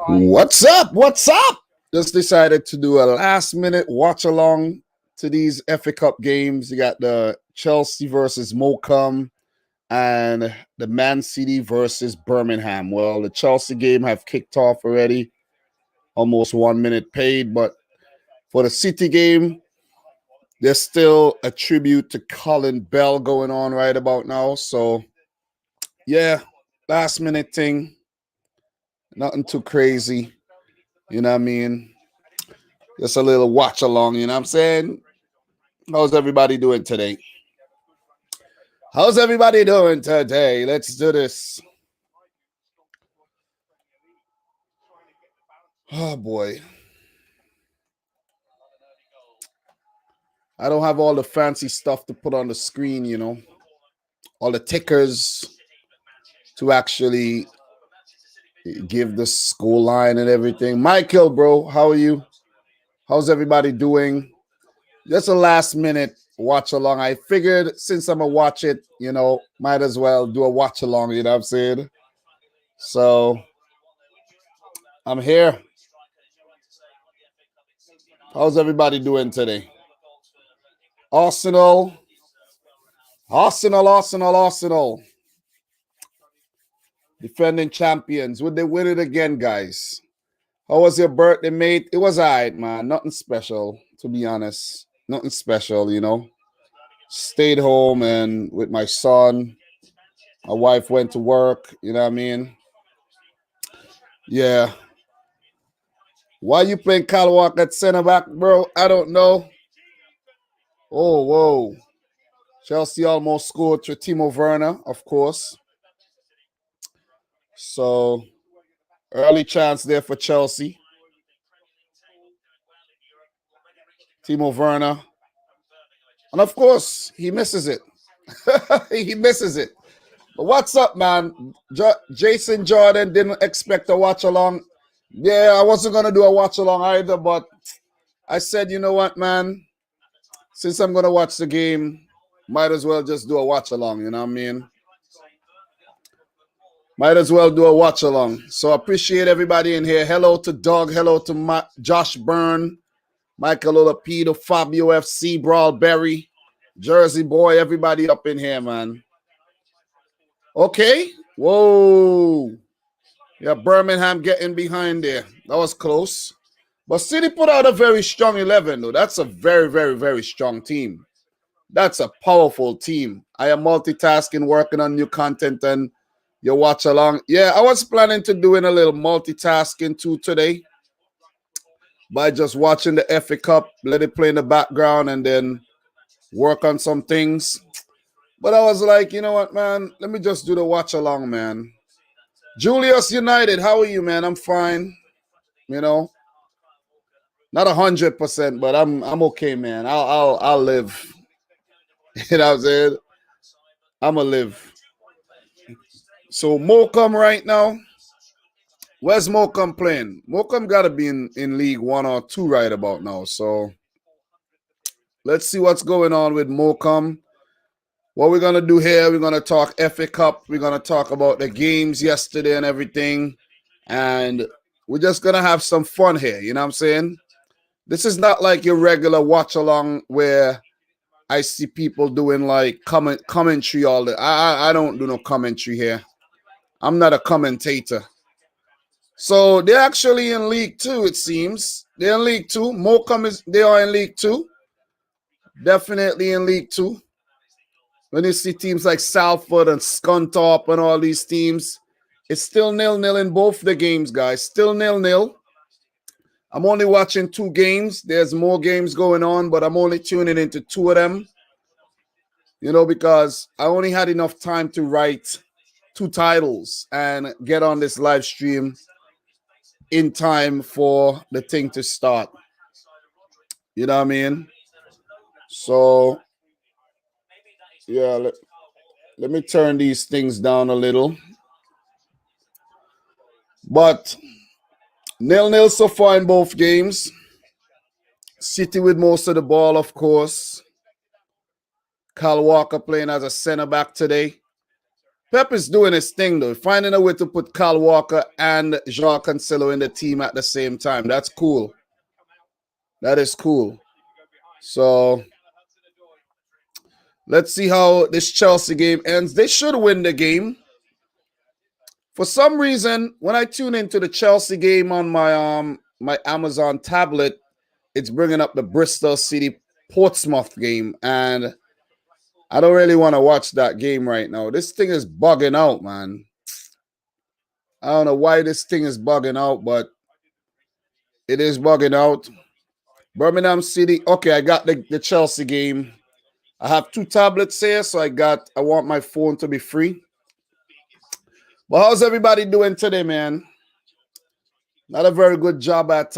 What's up? What's up? Just decided to do a last minute watch along to these FA Cup games. You got the Chelsea versus Morecambe and the Man City versus Birmingham. Well, the Chelsea game have kicked off already, almost 1 minute paid, but for the City game, there's still a tribute to Colin Bell going on right about now. So, yeah, last minute thing, nothing too crazy. You know what I mean? Just a little watch along, you know what I'm saying? How's everybody doing today? How's everybody doing today? Let's do this. Oh, boy. I don't have all the fancy stuff to put on the screen, you know, all the tickers to actually give the score line and everything. Michael, bro, how are you? How's everybody doing? Just a last minute watch along. I figured since I'm going to watch it, you know, might as well do a watch along, you know what I'm saying? So I'm here. How's everybody doing today? Arsenal. Defending champions. Would they win it again, guys? How was your birthday, mate? It was all right, man. Nothing special, to be honest. Nothing special, you know. Stayed home and with my son. My wife went to work, you know what I mean? Yeah. Why you playing Kyle Walker at center back, bro? I don't know. Oh, whoa. Chelsea almost scored through Timo Werner, of course. So, early chance there for Chelsea. Timo Werner. And of course, he misses it. He misses it. But what's up, man? Jason Jordan didn't expect a watch along. Yeah, I wasn't going to do a watch along either, but I said, you know what, man? Since I'm going to watch the game, might as well just do a watch along, you know what I mean? Might as well do a watch along. So appreciate everybody in here. Hello to Doug. Hello to Josh Byrne, Michael Olapido, Fabio FC, Brawl Berry, Jersey Boy, everybody up in here, man. Okay. Whoa. Yeah, Birmingham getting behind there. That was close. But City put out a very strong 11, though. That's a very, very, very strong team. That's a powerful team. I am multitasking, working on new content, and you watch along. Yeah, I was planning to doing a little multitasking too today by just watching the FA Cup, let it play in the background, and then work on some things. But I was like, you know what, man? Let me just do the watch along, man. Julius United, how are you, man? I'm fine. You know, not 100%, but I'm okay, man. I'll live. You know what I'm saying? I'ma live. So Morecambe right now. Where's Morecambe playing? Morecambe gotta be in League 1 or 2 right about now. So let's see what's going on with Morecambe. What we're gonna do here, we're gonna talk FA Cup. We're gonna talk about the games yesterday and everything. And we're just gonna have some fun here, you know what I'm saying? This is not like your regular watch along where I see people doing like commentary all the. I don't do no commentary here. I'm not a commentator. So they're actually in League 2, it seems. They're in League 2. Morecambe they are in League 2. Definitely in League 2. When you see teams like Salford and Scunthorpe and all these teams, it's still 0-0 in both the games, guys. Still 0-0. I'm only watching 2 games. There's more games going on, but I'm only tuning into 2 of them. You know, because I only had enough time to write 2 titles and get on this live stream in time for the thing to start. You know what I mean? So, yeah, let me turn these things down a little. But 0-0 so far in both games. City with most of the ball, of course. Kyle Walker playing as a center back today. Pep is doing his thing, though, finding a way to put Kyle Walker and Joao Cancelo in the team at the same time. That's cool. That is cool. So let's see how this Chelsea game ends. They should win the game. For some reason, when I tune into the Chelsea game on my Amazon tablet, it's bringing up the Bristol City Portsmouth game, and I don't really want to watch that game right now. This thing is bugging out, man. I don't know why this thing is bugging out, but it is bugging out. Birmingham City. Okay, I got the Chelsea game. I have 2 tablets here, so I want my phone to be free. But how's everybody doing today, man? Not a very good job at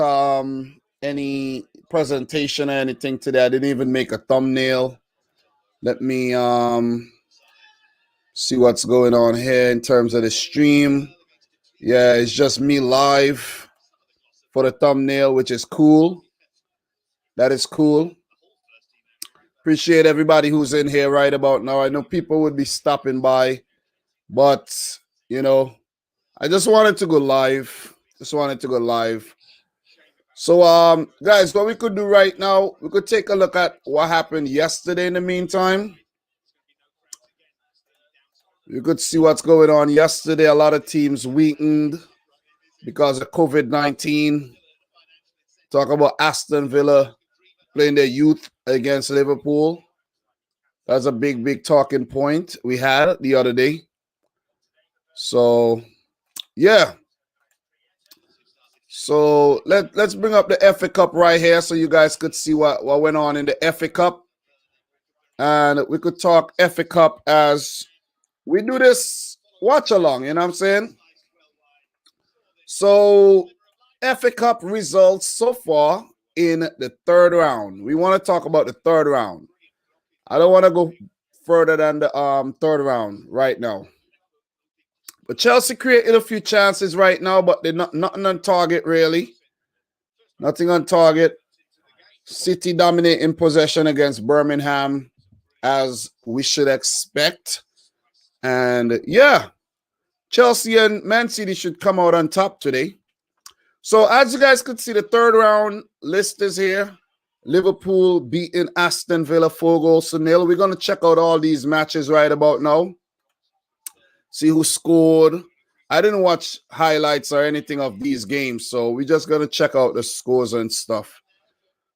any presentation or anything today. I didn't even make a thumbnail. Let me see what's going on here in terms of the stream. Yeah, it's just me live for the thumbnail, which is cool. That is cool. Appreciate everybody who's in here right about now. I know people would be stopping by, but, you know, I just wanted to go live. So, guys, what we could do right now, we could take a look at what happened yesterday in the meantime. You could see what's going on yesterday. A lot of teams weakened because of COVID-19. Talk about Aston Villa playing their youth against Liverpool. That's a big, big talking point we had the other day. So, yeah. So let's bring up the FA Cup right here so you guys could see what went on in the FA Cup. And we could talk FA Cup as we do this watch along, you know what I'm saying? So FA Cup results so far in the 3rd round. We want to talk about the 3rd round. I don't want to go further than the 3rd round right now. But Chelsea created a few chances right now, but they're nothing on target, really. Nothing on target. City dominating possession against Birmingham, as we should expect. And, yeah, Chelsea and Man City should come out on top today. So, as you guys could see, the 3rd round list is here. Liverpool beating Aston Villa 4-0. We're going to check out all these matches right about now. See who scored. I didn't watch highlights or anything of these games, so we're just going to check out the scores and stuff.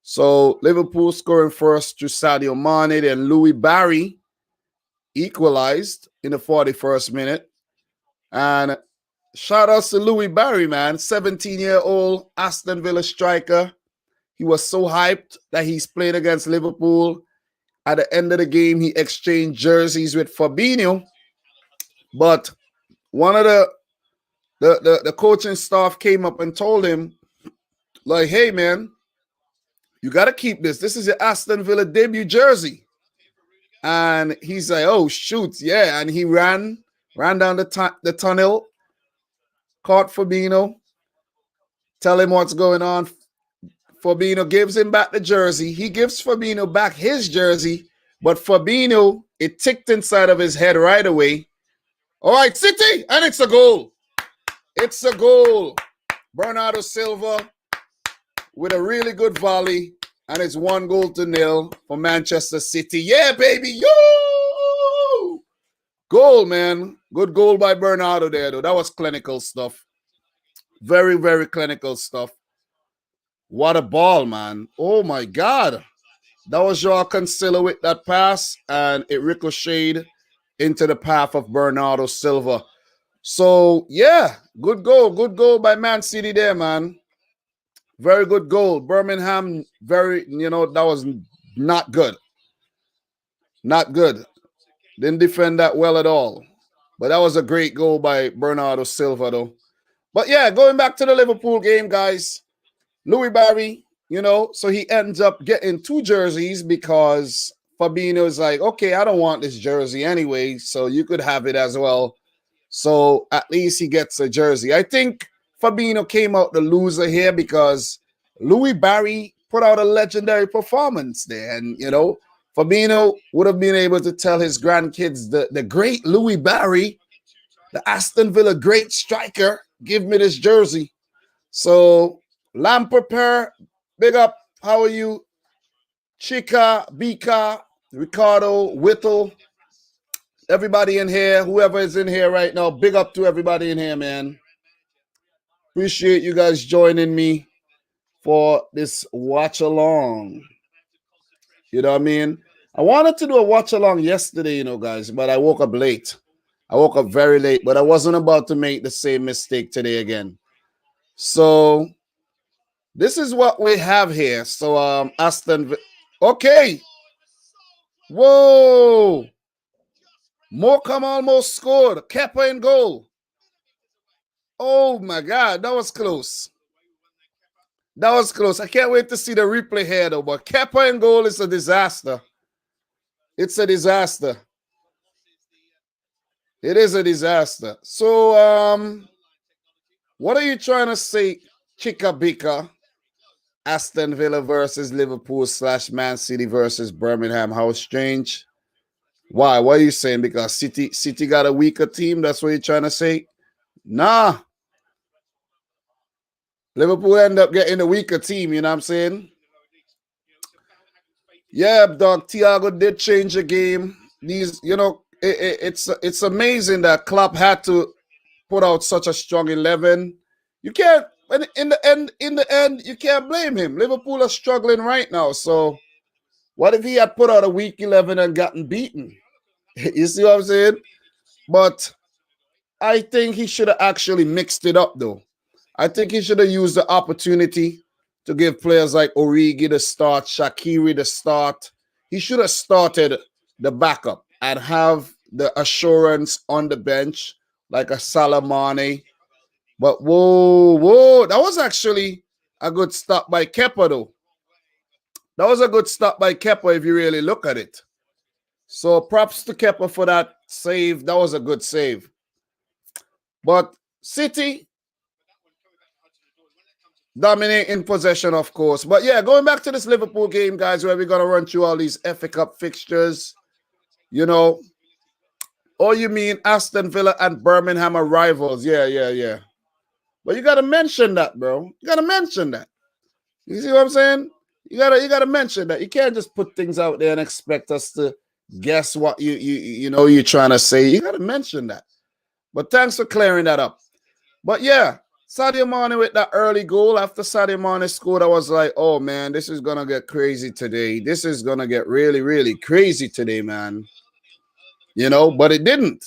So Liverpool scoring first through Sadio Mane, then Louis Barry equalized in the 41st minute. And shout out to Louis Barry, man, 17-year-old Aston Villa striker. He was so hyped that he's played against Liverpool. At the end of the game, he exchanged jerseys with Fabinho. But one of the coaching staff came up and told him, like, hey, man, you got to keep this. This is your Aston Villa debut jersey. And he's like, oh, shoot, yeah. And he ran down the tunnel, caught Fabinho, tell him what's going on. Fabinho gives him back the jersey. He gives Fabinho back his jersey, but Fabinho, it ticked inside of his head right away. All right, City, and it's a goal. It's a goal. Bernardo Silva with a really good volley, and it's 1-0 for Manchester City. Yeah, baby. Yo! Goal, man. Good goal by Bernardo there, though. That was clinical stuff. Very, very clinical stuff. What a ball, man. Oh, my God. That was Joao Cancelo with that pass, and it ricocheted into the path of Bernardo Silva. So, yeah, good goal by Man City there, man. Very good goal. Birmingham, that was not good. Not good. Didn't defend that well at all. But that was a great goal by Bernardo Silva, though. But, yeah, going back to the Liverpool game, guys, Louis Barry, so he ends up getting 2 jerseys because Fabinho's like, okay, I don't want this jersey anyway, so you could have it as well. So at least he gets a jersey. I think Fabinho came out the loser here because Louis Barry put out a legendary performance there. And, Fabinho would have been able to tell his grandkids the great Louis Barry The Aston Villa great striker. Give me this jersey. So, Lamb Prepare, big up. How are you? Chica, Bika, Ricardo, Whittle, everybody in here, whoever is in here right now, big up to everybody in here, man. Appreciate you guys joining me for this watch along. You know what I mean? I wanted to do a watch along yesterday, you know, guys, but I woke up late. I woke up very late, but I wasn't about to make the same mistake today again. So this is what we have here. So Aston, okay. Whoa. Morecambe almost scored. Kepa in goal. Oh my God, that was close. That was close. I can't wait to see the replay here though, but Kepa in goal is a disaster. It's a disaster. It is a disaster. So, what are you trying to say, Chickabika? Aston Villa versus Liverpool / Man City versus Birmingham. How strange. Why? What are you saying? Because City got a weaker team? That's what you're trying to say? Nah. Liverpool end up getting a weaker team, you know what I'm saying? Yeah, dog. Thiago did change the game. These, you know, it's amazing that Klopp had to put out such a strong 11. You can't, in the end, you can't blame him. Liverpool are struggling right now. So what if he had put out a weak 11 and gotten beaten? You see what I'm saying? But I think he should have actually mixed it up, though. I think he should have used the opportunity to give players like Origi the start, Shaqiri the start. He should have started the backup and have the assurance on the bench like a Salamane. But whoa, that was actually a good stop by Kepa, though. That was a good stop by Kepa if you really look at it. So props to Kepa for that save. That was a good save. But City dominating possession, of course. But yeah, going back to this Liverpool game, guys, where we're going to run through all these FA Cup fixtures, you know. Oh, you mean Aston Villa and Birmingham are rivals? Yeah. But you got to mention that, bro. You got to mention that. You see what I'm saying? You gotta mention that. You can't just put things out there and expect us to guess what you know you're trying to say. You gotta mention that. But thanks for clearing that up. But yeah, Sadio Mane with that early goal. After Sadio Mane scored, I was like, oh man, this is gonna get crazy today. This is gonna get really, really crazy today, man. You know, but it didn't.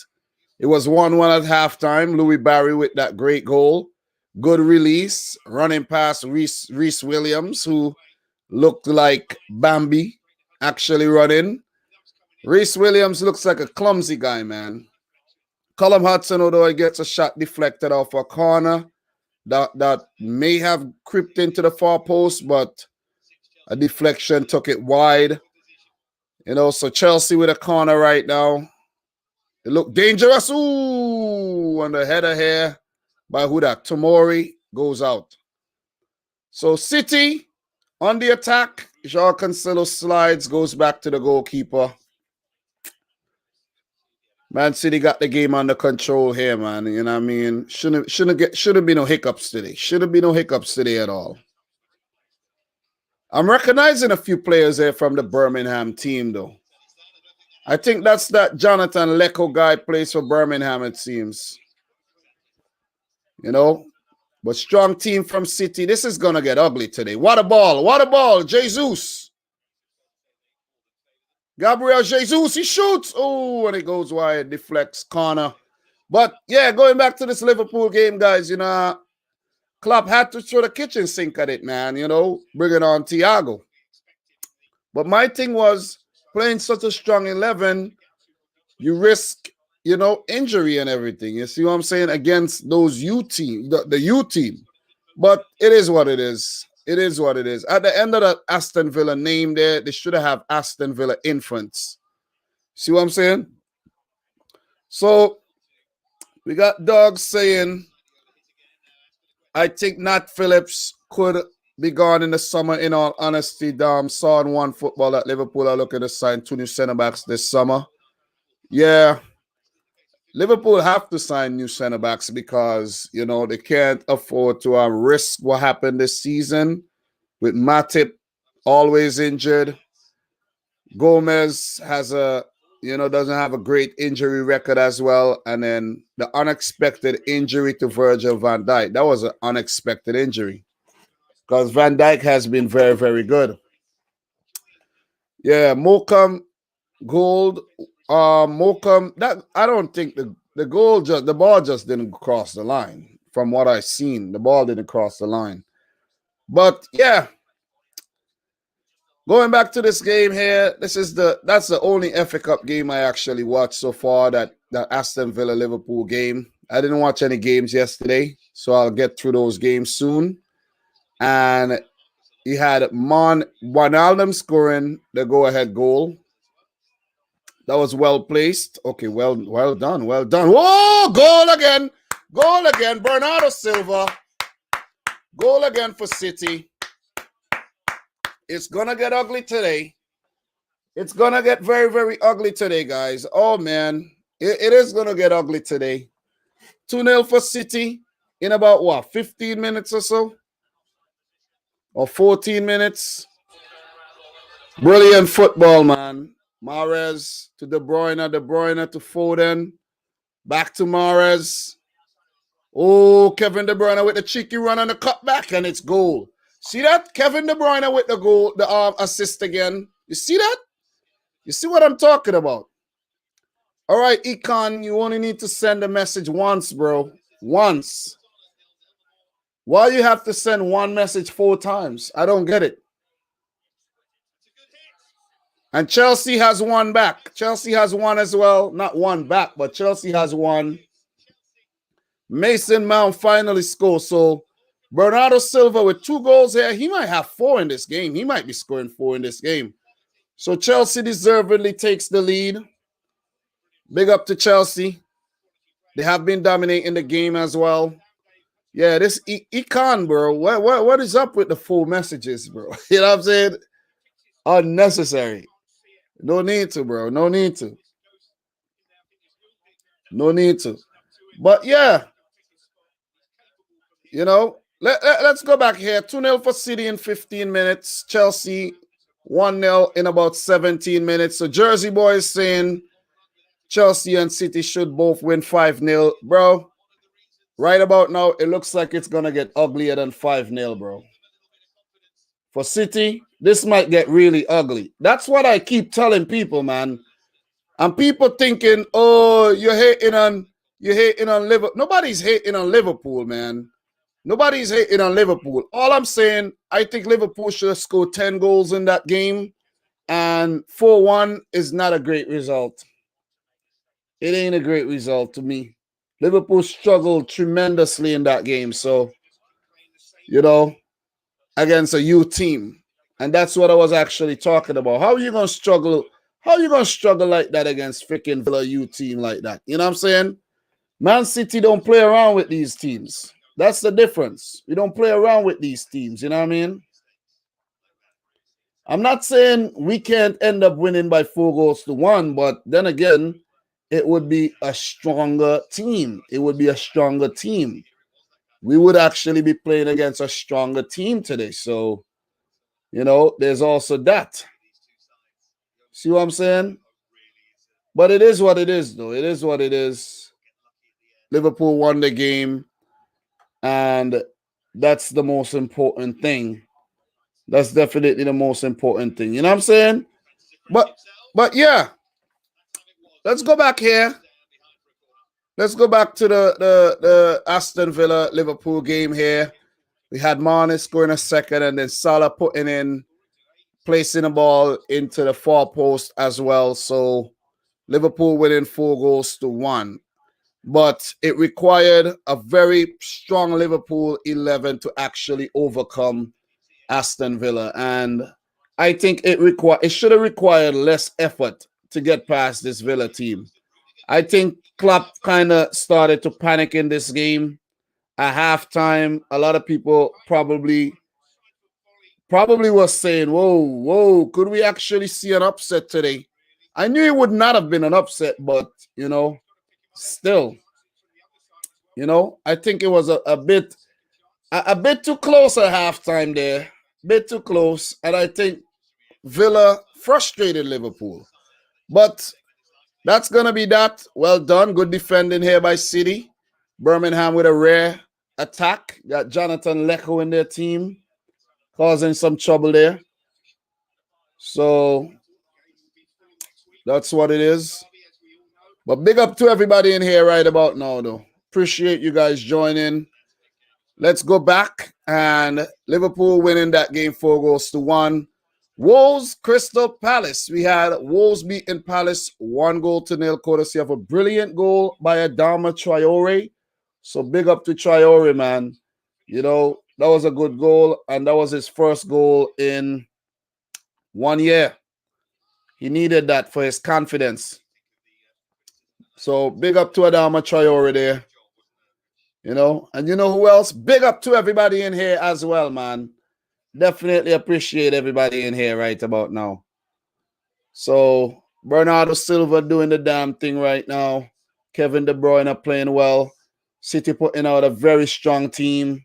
It was 1-1 at halftime. Louis Barry with that great goal. Good release, running past Reece Williams, who looked like Bambi actually running. Reece Williams looks like a clumsy guy, man. Callum Hudson-Odoi gets a shot deflected off a corner that may have crept into the far post, but a deflection took it wide. You know, so Chelsea with a corner right now. It looked dangerous. Ooh, on the header here by who that? Tomori goes out. So City on the attack. João Cancelo slides, goes back to the goalkeeper. Man City got the game under control here, man. You know what I mean? Shouldn't be no hiccups today. Shouldn't be no hiccups today at all. I'm recognizing a few players here from the Birmingham team, though. I think that's that Jonathan Lecco guy plays for Birmingham, it seems. You know? But strong team from City. This is going to get ugly today. What a ball. Jesus. Gabriel Jesus, he shoots. Oh, and it goes wide, deflects, corner. But, yeah, going back to this Liverpool game, guys, you know, Klopp had to throw the kitchen sink at it, man, you know, bringing on Thiago. But my thing was, playing such a strong 11, you risk, you know, injury and everything. You see what I'm saying? Against those U team, the U team. But it is what it is. It is what it is. At the end of the Aston Villa name there, they should have Aston Villa Infants. See what I'm saying? So we got Doug saying, I think Nat Phillips could be gone in the summer, in all honesty. Saw in one football that Liverpool are looking to sign 2 new centre backs this summer. Yeah. Liverpool have to sign new center backs because, you know, they can't afford to risk what happened this season with Matip always injured. Gomez has doesn't have a great injury record as well. And then the unexpected injury to Virgil van Dijk. That was an unexpected injury because Van Dijk has been very, very good. Yeah, Morecambe gold. Morecambe, that I don't think the ball just didn't cross the line. From what I've seen, the ball didn't cross the line. But yeah, going back to this game here, that's the only FA Cup game I actually watched so far. That Aston Villa Liverpool game. I didn't watch any games yesterday, so I'll get through those games soon. And he had Wijnaldum scoring the go-ahead goal. That was well placed. Okay, well done. Whoa, goal again. Bernardo Silva. Goal again for City. It's going to get ugly today. It's going to get very, very ugly today, guys. Oh, man. It is going to get ugly today. 2-0 for City in about, 15 minutes or so? Or 14 minutes? Brilliant football, man. Mahrez to De Bruyne to Foden. Back to Mahrez. Oh, Kevin De Bruyne with the cheeky run on the cutback, and it's goal. See that? Kevin De Bruyne with the goal, the assist again. You see that? You see what I'm talking about? All right, Econ, you only need to send a message once, bro. Once. Why you have to send one message 4 times? I don't get it. And Chelsea has one back. Chelsea has one as well. Not one back, but Chelsea has one. Mason Mount finally scored. So Bernardo Silva with 2 goals here. He might have 4 in this game. He might be scoring 4 in this game. So Chelsea deservedly takes the lead. Big up to Chelsea. They have been dominating the game as well. Yeah, this Econ, bro. What is up with the 4 messages, bro? You know what I'm saying? Unnecessary. No need to, bro. No need to. But yeah, you know, let's go back here. 2-0 for City in 15 minutes. Chelsea 1-0 in about 17 minutes. So Jersey Boys saying Chelsea and City should both win 5-0. Bro, right about now, it looks like it's going to get uglier than 5-0, bro. For City, this might get really ugly. That's what I keep telling people, man. And people thinking, oh, you're hating on Liverpool. Nobody's hating on Liverpool, man. Nobody's hating on Liverpool. All I'm saying, I think Liverpool should have scored 10 goals in that game. And 4-1 is not a great result. It ain't a great result to me. Liverpool struggled tremendously in that game. So, you know, against a youth team. And that's what I was actually talking about. How are you going to struggle? How are you going to struggle like that against freaking Villa youth team like that? You know what I'm saying? Man City don't play around with these teams. That's the difference. We don't play around with these teams. You know what I mean? I'm not saying we can't end up winning by 4-1, but then again, it would be a stronger team. It would be a stronger team. We would actually be playing against a stronger team today. So, you know, there's also that. See what I'm saying? But it is what it is, though. It is what it is. Liverpool won the game, and that's the most important thing. That's definitely the most important thing. You know what I'm saying? But yeah, let's go back here. Let's go back to the Aston Villa Liverpool game here. We had Mane scoring a second, and then Salah placing the ball into the far post as well. So Liverpool winning 4-1. But it required a very strong Liverpool 11 to actually overcome Aston Villa. And I think it should have required less effort to get past this Villa team. I think Klopp kind of started to panic in this game. At halftime, a lot of people probably was saying, whoa, could we actually see an upset today? I knew it would not have been an upset, but, you know, still, I think it was a bit too close at halftime there. Bit too close. And I think Villa frustrated Liverpool. But that's going to be that. Well done. Good defending here by City. Birmingham with a rare attack. Got Jonathan Lecco in their team, causing some trouble there. So that's what it is. But big up to everybody in here right about now, though. Appreciate you guys joining. Let's go back. And Liverpool winning that game 4-1. Wolves, Crystal Palace. We had Wolves beating Palace 1-0, courtesy of a brilliant goal by Adama Traore. So big up to Traore, man. That was a good goal, and that was his first goal in 1 year. He needed that for his confidence. So big up to Adama Traore there. And you know who else? Big up to everybody in here as well, man. Definitely appreciate everybody in here right about now. So Bernardo Silva doing the damn thing right now. Kevin De Bruyne are playing well. City putting out a very strong team.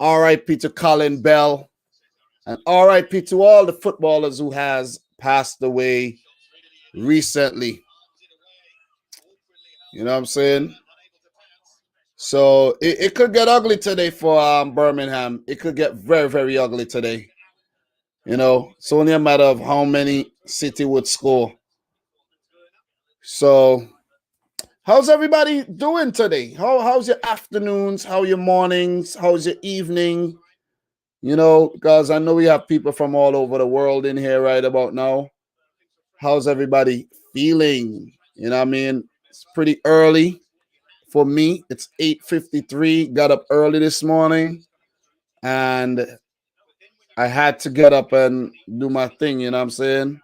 R.I.P. to Colin Bell. And R.I.P. to all the footballers who has passed away recently. You know what I'm saying? So it could get ugly today for Birmingham. It could get very, very ugly today. It's only a matter of how many City would score. So how's everybody doing today? How's your afternoons? How your mornings? How's your evening? Because I know we have people from all over the world in here right about now. How's everybody feeling? You know what I mean? It's pretty early. For me, it's 8:53. Got up early this morning, and I had to get up and do my thing. You know what I'm saying?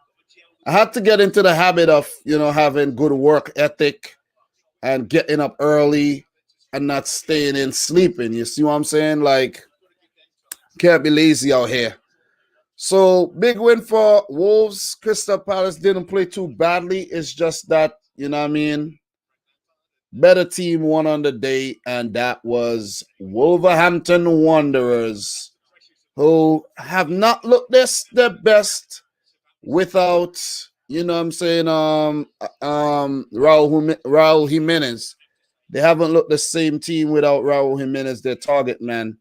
I had to get into the habit of, having good work ethic and getting up early and not staying in sleeping. You see what I'm saying? Like, can't be lazy out here. So big win for Wolves. Crystal Palace didn't play too badly. It's just that, you know what I mean? Better team won on the day, and that was Wolverhampton Wanderers, who have not looked their best without, Raul Jimenez. They haven't looked the same team without Raul Jimenez, their target man.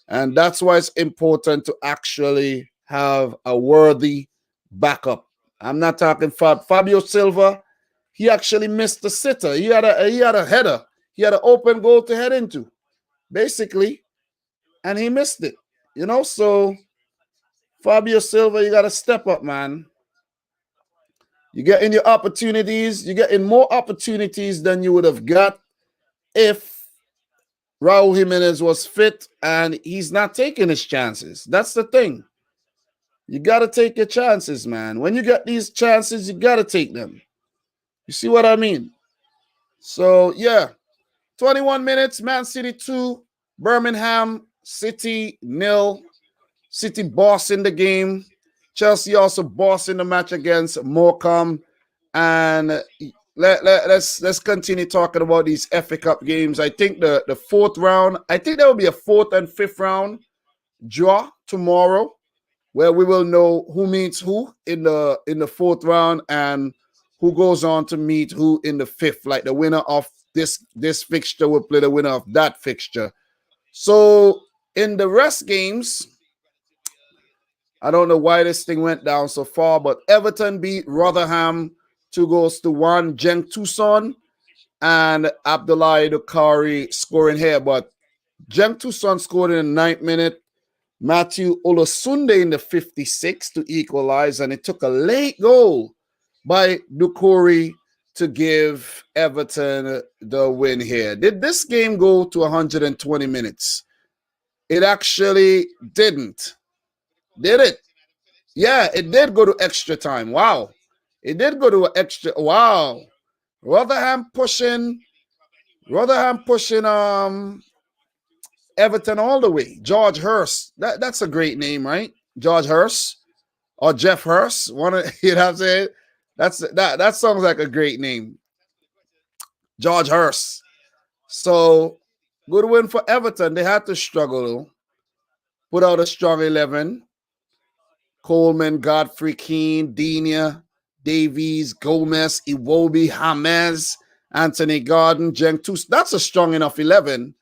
And that's why it's important to actually have a worthy backup. I'm not talking Fabio Silva. He actually missed the sitter. He had a header. He had an open goal to head into, basically, and he missed it. So Fabio Silva, you got to step up, man. You get in your opportunities. You get in more opportunities than you would have got if Raul Jimenez was fit, and he's not taking his chances. That's the thing. You got to take your chances, man. When you get these chances, you got to take them. You see what I mean? So, yeah. 21 minutes, Man City 2, Birmingham City 0. City bossing the game. Chelsea also bossing the match against Morecambe. And let's continue talking about these FA Cup games. I think the fourth round, I think there will be a fourth and fifth round draw tomorrow, where we will know who meets who in the fourth round and who goes on to meet who in the fifth. Like the winner of this fixture will play the winner of that fixture. So in the rest games, I don't know why this thing went down so far, but Everton beat Rotherham 2-1. Cenk Tosun and Abdullahi Dukari scoring here, but Cenk Tosun scored in the 9th minute. Matthew Olosunde in the 56th to equalize, and it took a late goal by Dukuri to give Everton the win here. Did this game go to 120 minutes? It actually didn't. Did it? Yeah, it did go to extra time. Wow. It did go to extra. Wow. Rotherham pushing Everton all the way. George Hurst. That's a great name, right? George Hurst or Jeff Hurst. You know what I'm saying? That sounds like a great name. George Hurst. So, good win for Everton. They had to struggle. Put out a strong 11. Coleman, Godfrey, Keane, Dina, Davies, Gomez, Iwobi, James, Anthony Gordon, Jenk. That's a strong enough 11.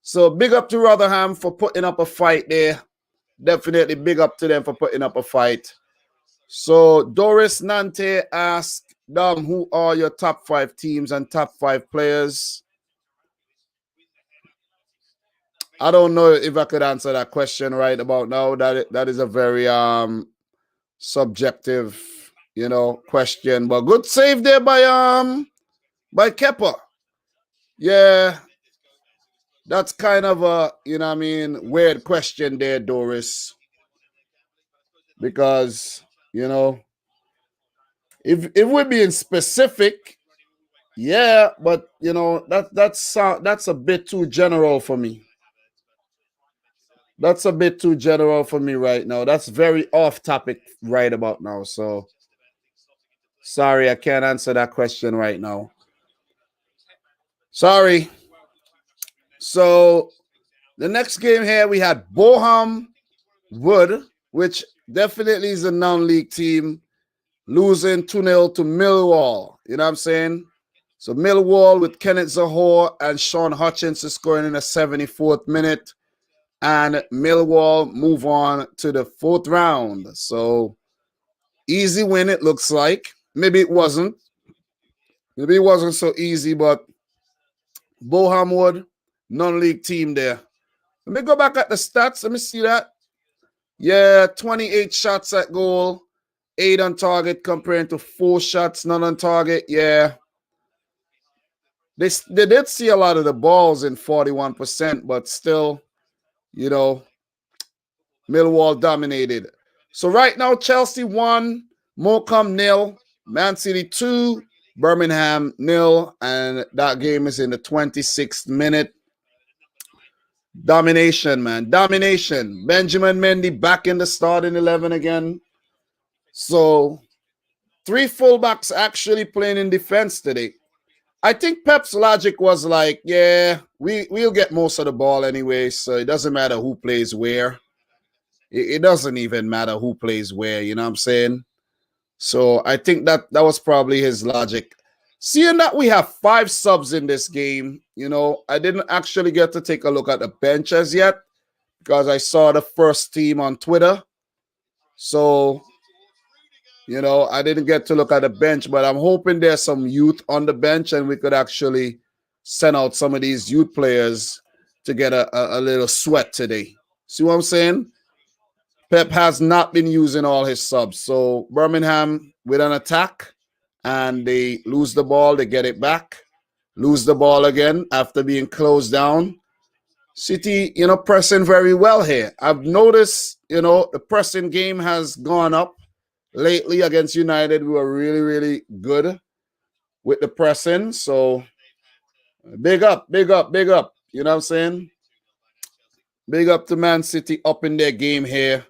So, big up to Rotherham for putting up a fight there. Definitely big up to them for putting up a fight. So Doris Nante asked, Dom, who are your top 5 teams and top 5 players? I don't know if I could answer that question right about now. That is a very subjective, question. But good save there by Kepa. Yeah. That's kind of a, weird question there, Doris. Because, if we're being specific, yeah, but that's a bit too general for me. That's a bit too general for me right now. That's very off topic right about now. So sorry, I can't answer that question right now. Sorry. So the next game here we had Boham Wood, which definitely is a non-league team, losing 2-0 to Millwall. You know what I'm saying? So Millwall with Kenneth Zahor and Sean Hutchins is scoring in the 74th minute. And Millwall move on to the 4th round. So easy win, it looks like. Maybe it wasn't. Maybe it wasn't so easy, but Boham Wood, non-league team there. Let me go back at the stats. Let me see that. Yeah, 28 shots at goal, 8 on target compared to 4 shots, none on target. Yeah. They did see a lot of the balls in 41%, but still, Millwall dominated. So right now, Chelsea 1, Morecambe 0, Man City 2, Birmingham 0, and that game is in the 26th minute. Domination, man. Domination. Benjamin Mendy back in the starting 11 again. So 3 fullbacks actually playing in defense today. I think Pep's logic was like, yeah, we'll get most of the ball anyway, so it doesn't matter who plays where. It doesn't even matter who plays where, you know what I'm saying? So I think that was probably his logic. Seeing that we have 5 subs in this game, I didn't actually get to take a look at the bench as yet because I saw the first team on Twitter. So, I didn't get to look at the bench, but I'm hoping there's some youth on the bench and we could actually send out some of these youth players to get a little sweat today. See what I'm saying? Pep has not been using all his subs. So Birmingham with an attack and they lose the ball, they get it back, lose the ball again after being closed down. City, pressing very well here. I've noticed, the pressing game has gone up lately against United. We were really, really good with the pressing. So big up, big up, big up. You know what I'm saying? Big up to Man City up in their game here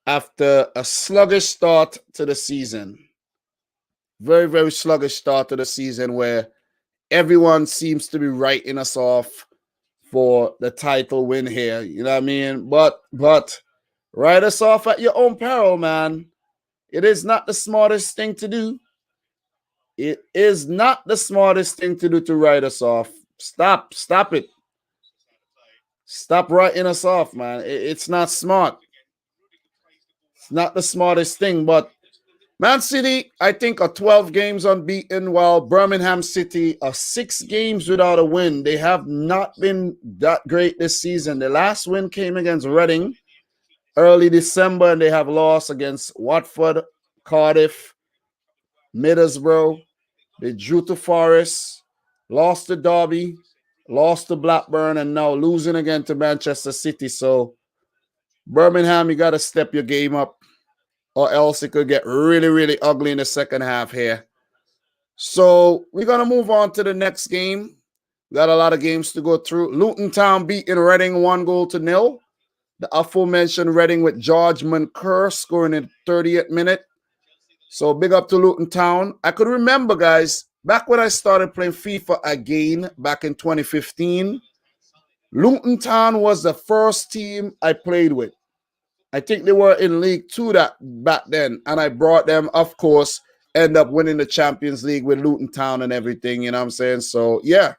after a sluggish start to the season. Very, very sluggish start to the season where everyone seems to be writing us off for the title win here. You know what I mean? But write us off at your own peril, man. It is not the smartest thing to do. It is not the smartest thing to do to write us off. Stop it. Stop writing us off, man. It's not smart. It's not the smartest thing, but Man City, I think, are 12 games unbeaten, while Birmingham City are 6 games without a win. They have not been that great this season. The last win came against Reading early December, and they have lost against Watford, Cardiff, Middlesbrough. They drew to Forest, lost to Derby, lost to Blackburn, and now losing again to Manchester City. So, Birmingham, you got to step your game up, or else it could get really, really ugly in the second half here. So we're going to move on to the next game. We got a lot of games to go through. Luton Town beating Reading 1-0. The aforementioned Reading with George Moncur scoring in the 30th minute. So big up to Luton Town. I could remember, guys, back when I started playing FIFA again back in 2015, Luton Town was the first team I played with. I think they were in League 2 that back then, and I brought them, of course, end up winning the Champions League with Luton Town and everything, you know what I'm saying? So, yeah.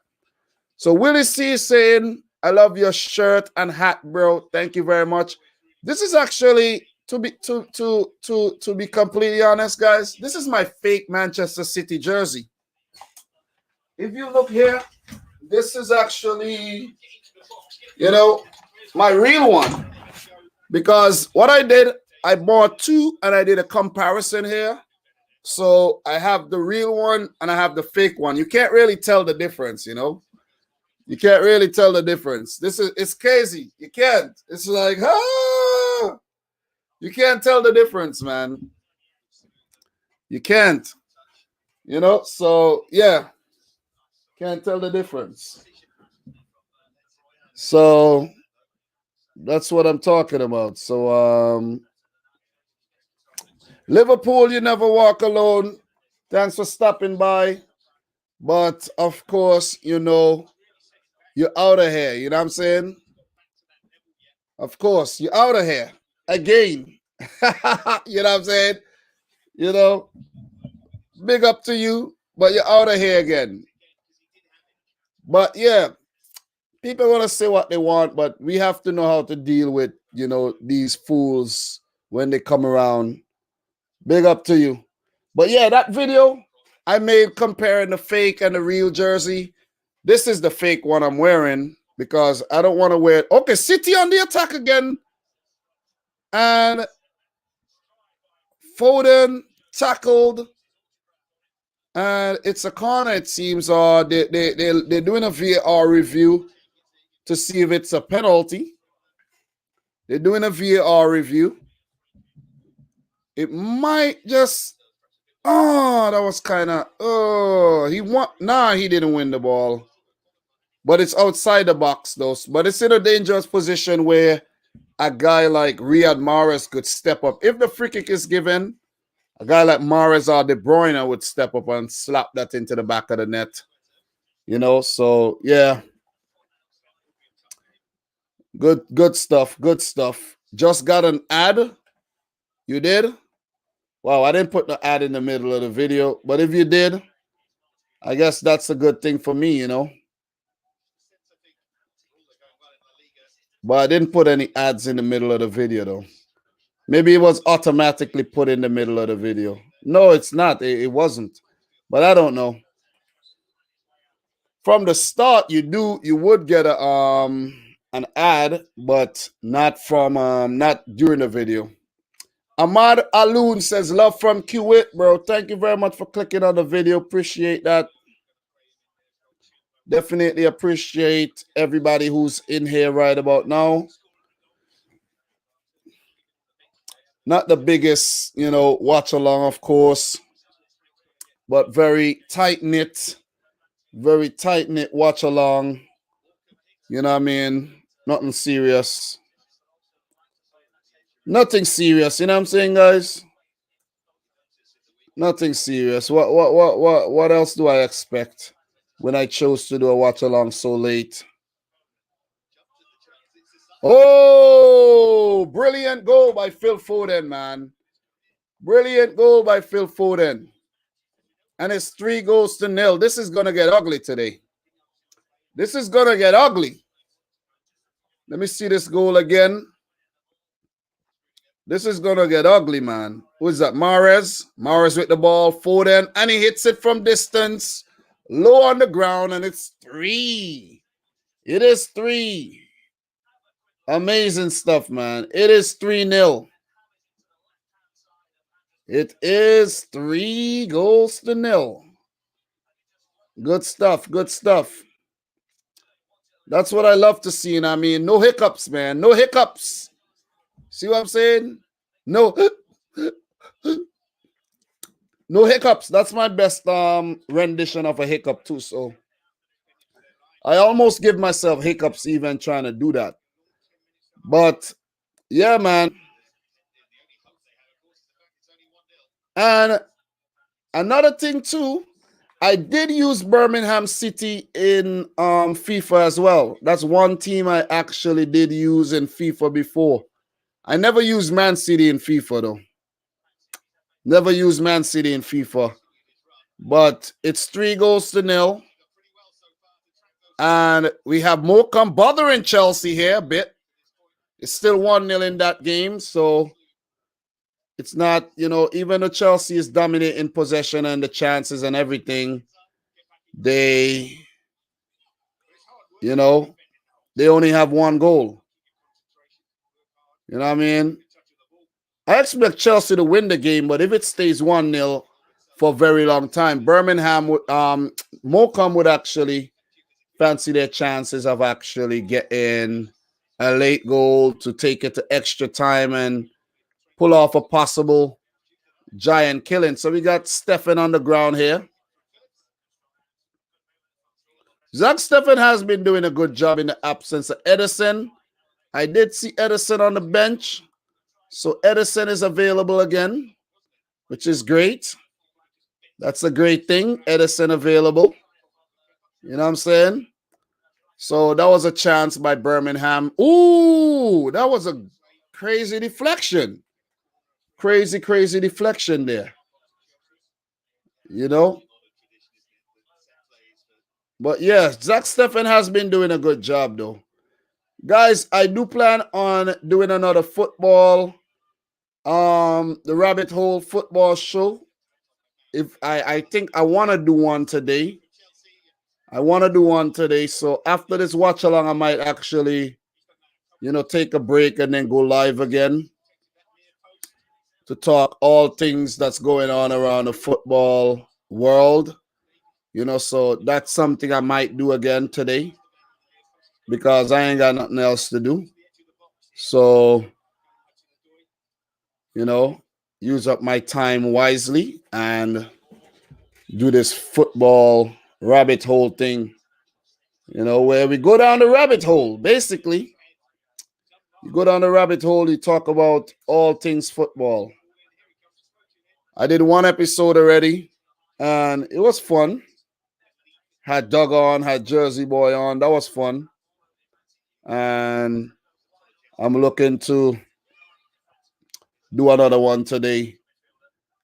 So, Willie C is saying, I love your shirt and hat, bro. Thank you very much. This is actually, to be completely honest, guys, this is my fake Manchester City jersey. If you look here, this is actually, you know, my real one. Because what I did, I bought two and I did a comparison here. So I have the real one and I have the fake one. You can't really tell the difference, you know. You can't really tell the difference. It's crazy. You can't. It's like, you can't tell the difference, man. You can't. You know, so yeah. Can't tell the difference. So that's what I'm talking about. So Liverpool, you never walk alone. Thanks for stopping by. But of course, you know, you're out of here. You know what I'm saying? Of course, you're out of here again. You know what I'm saying? You know, big up to you, but you're out of here again. But yeah, people want to say what they want, but we have to know how to deal with, you know, these fools when they come around. Big up to you. But yeah, that video I made comparing the fake and the real jersey. This is the fake one I'm wearing because I don't want to wear it. Okay, City on the attack again. And Foden tackled. And it's a corner, it seems. They're doing a VAR review to see if it's a penalty. They're doing a VAR review. It might just... Oh, that was kind of... Oh, he didn't win the ball. But it's outside the box, though. But it's in a dangerous position where a guy like Riyad Mahrez could step up. If the free kick is given, a guy like Mahrez or De Bruyne would step up and slap that into the back of the net. You know, so yeah. Good stuff. Good stuff. Just got an ad. You did? Wow, I didn't put the ad in the middle of the video. But if you did, I guess that's a good thing for me, you know. But I didn't put any ads in the middle of the video, though. Maybe it was automatically put in the middle of the video. No, it's not. It wasn't. But I don't know. From the start, you would get a an ad, but not during the video. Ahmad Aloon says, love from Kuwait, bro. Thank you very much for clicking on the video. Appreciate that. Definitely appreciate everybody who's in here right about now. Not the biggest, you know, watch along, of course, but very tight-knit watch along. You know what I mean? Nothing serious. Nothing serious, you know what I'm saying, guys? Nothing serious. What else do I expect when I chose to do a watch along so late? Oh, brilliant goal by Phil Foden, man. Brilliant goal by Phil Foden. And it's 3-0. This is going to get ugly today. This is going to get ugly. Let me see this goal again. This is going to get ugly, man. Who is that? Mahrez. Mahrez with the ball. Foden. And he hits it from distance. Low on the ground. And it's 3. It is 3. Amazing stuff, man. It is 3-0. It is 3-0. Good stuff. Good stuff. That's what I love to see. And I mean, no hiccups, man. No hiccups. See what I'm saying? No hiccups. That's my best rendition of a hiccup too. So I almost give myself hiccups even trying to do that. But yeah, man. And another thing too, I did use Birmingham City in FIFA as well. That's one team I actually did use in FIFA before. I never used Man City in FIFA though. Never used Man City in FIFA. But it's 3-0. And we have Morecambe bothering Chelsea here a bit. It's still 1-0 in that game. So it's not, even though Chelsea is dominating possession and the chances and everything, they only have one goal. You know what I mean? I expect Chelsea to win the game, but if it stays 1-0 for a very long time, Morecambe would actually fancy their chances of actually getting a late goal to take it to extra time and pull off a possible giant killing. So we got Stefan on the ground here. Zach Stefan has been doing a good job in the absence of Edison. I did see Edison on the bench. So Edison is available again, which is great. That's a great thing. Edison available. You know what I'm saying? So that was a chance by Birmingham. Ooh, that was a crazy deflection. Crazy deflection there. But yeah, Zach Stefan has been doing a good job though. Guys, I do plan on doing another football, the Rabbit Hole football show. If I think I want to do one today. So after this watch along, I might actually, take a break and then go live again to talk all things that's going on around the football world. So that's something I might do again today because I ain't got nothing else to do. So, use up my time wisely and do this football rabbit hole thing, where we go down the rabbit hole. Basically, you go down the rabbit hole, you talk about all things football. I did one episode already, and it was fun. Had Doug on, had Jersey Boy on. That was fun. And I'm looking to do another one today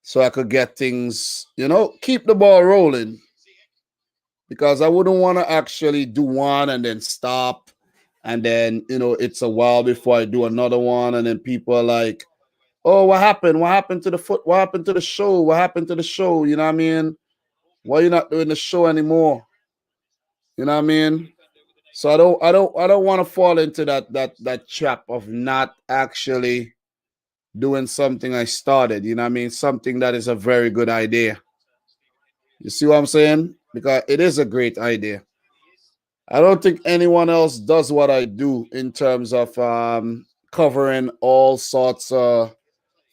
so I could get things, keep the ball rolling. Because I wouldn't want to actually do one and then stop. And then, it's a while before I do another one. And then people are like, oh, what happened? What happened to the What happened to the show? What happened to the show? You know what I mean? Why you not doing the show anymore? You know what I mean? So I don't want to fall into that trap of not actually doing something I started. You know what I mean? Something that is a very good idea. You see what I'm saying? Because it is a great idea. I don't think anyone else does what I do in terms of covering all sorts of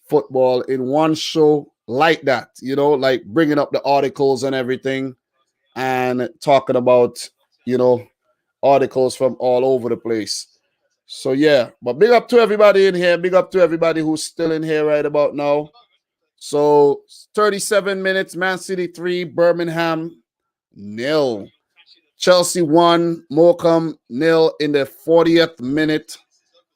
football in one show like that, like bringing up the articles and everything and talking about, articles from all over the place. So, yeah, but big up to everybody in here. Big up to everybody who's still in here right about now. So, 37 minutes, Man City 3, Birmingham 0. Chelsea 1, Morecambe 0 in the 40th minute.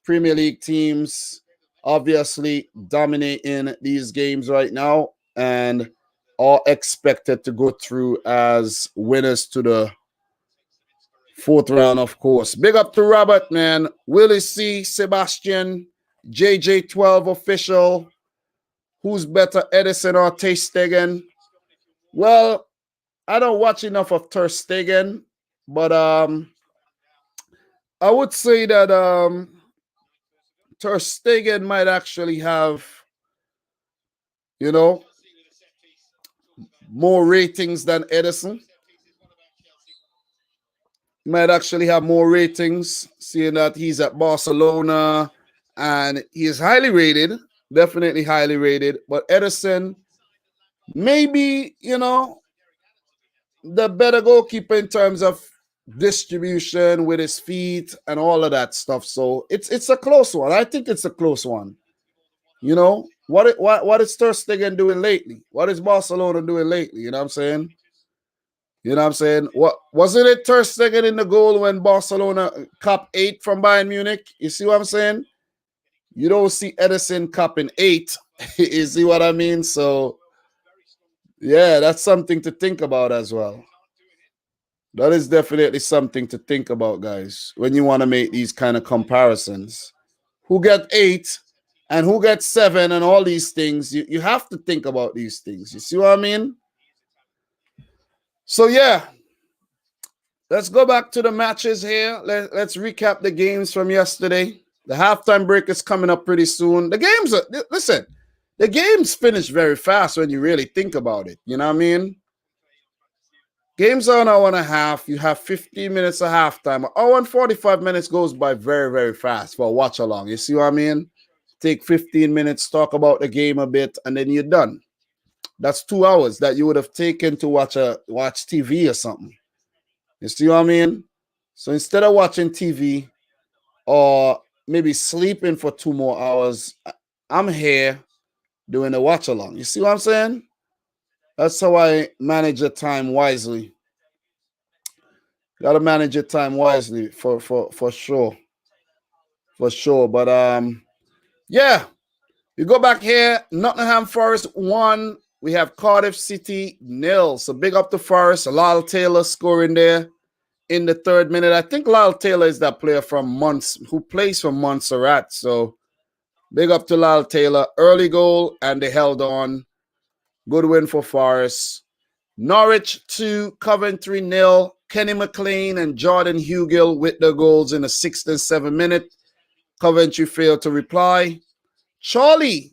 Premier League teams obviously dominating these games right now and are expected to go through as winners to the fourth round, of course. Big up to Robert, man. Willie C, Sebastian, JJ12 official. Who's better, Edison or Ter Stegen? Well, I don't watch enough of Ter Stegen, but I would say that Ter Stegen might actually have, more ratings than Edison. He might actually have more ratings, seeing that he's at Barcelona and he is highly rated, definitely highly rated. But Edison, maybe, the better goalkeeper in terms of distribution with his feet and all of that stuff. So it's a close one. I think it's a close one. What is Ter Stegen doing lately? What is Barcelona doing lately? You know what I'm saying? You know what I'm saying? What wasn't it Ter Stegen in the goal when Barcelona cop 8 from Bayern Munich? You see what I'm saying? You don't see Edison copping 8. You see what I mean? So yeah, that's something to think about as well. That is definitely something to think about, guys, when you want to make these kind of comparisons. Who get 8 and who gets 7 and all these things. You have to think about these things. You see what I mean? So yeah, let's go back to the matches here. Let's recap the games from yesterday. The halftime break is coming up pretty soon. The games are, listen, the games finish very fast when you really think about it. You know what I mean? Games are an hour and a half. You have 15 minutes of halftime. An hour and 45 minutes goes by very, very fast for a watch along. You see what I mean? Take 15 minutes, talk about the game a bit, and then you're done. That's 2 hours that you would have taken to watch TV or something. You see what I mean? So instead of watching TV or maybe sleeping for 2 more hours, I'm here doing a watch along. You see what I'm saying? That's how I manage your time wisely. Gotta manage your time wisely for sure. For sure. But yeah. You go back here, Nottingham Forest 1. We have Cardiff City 0. So big up to Forest. Lyle Taylor scoring there in the 3rd minute. I think Lyle Taylor is that player from who plays for Montserrat. So big up to Lyle Taylor. Early goal, and they held on. Good win for Forest. Norwich 2, Coventry 0. Kenny McLean and Jordan Hugill with the goals in the 6th and 7th minute. Coventry failed to reply. Charlie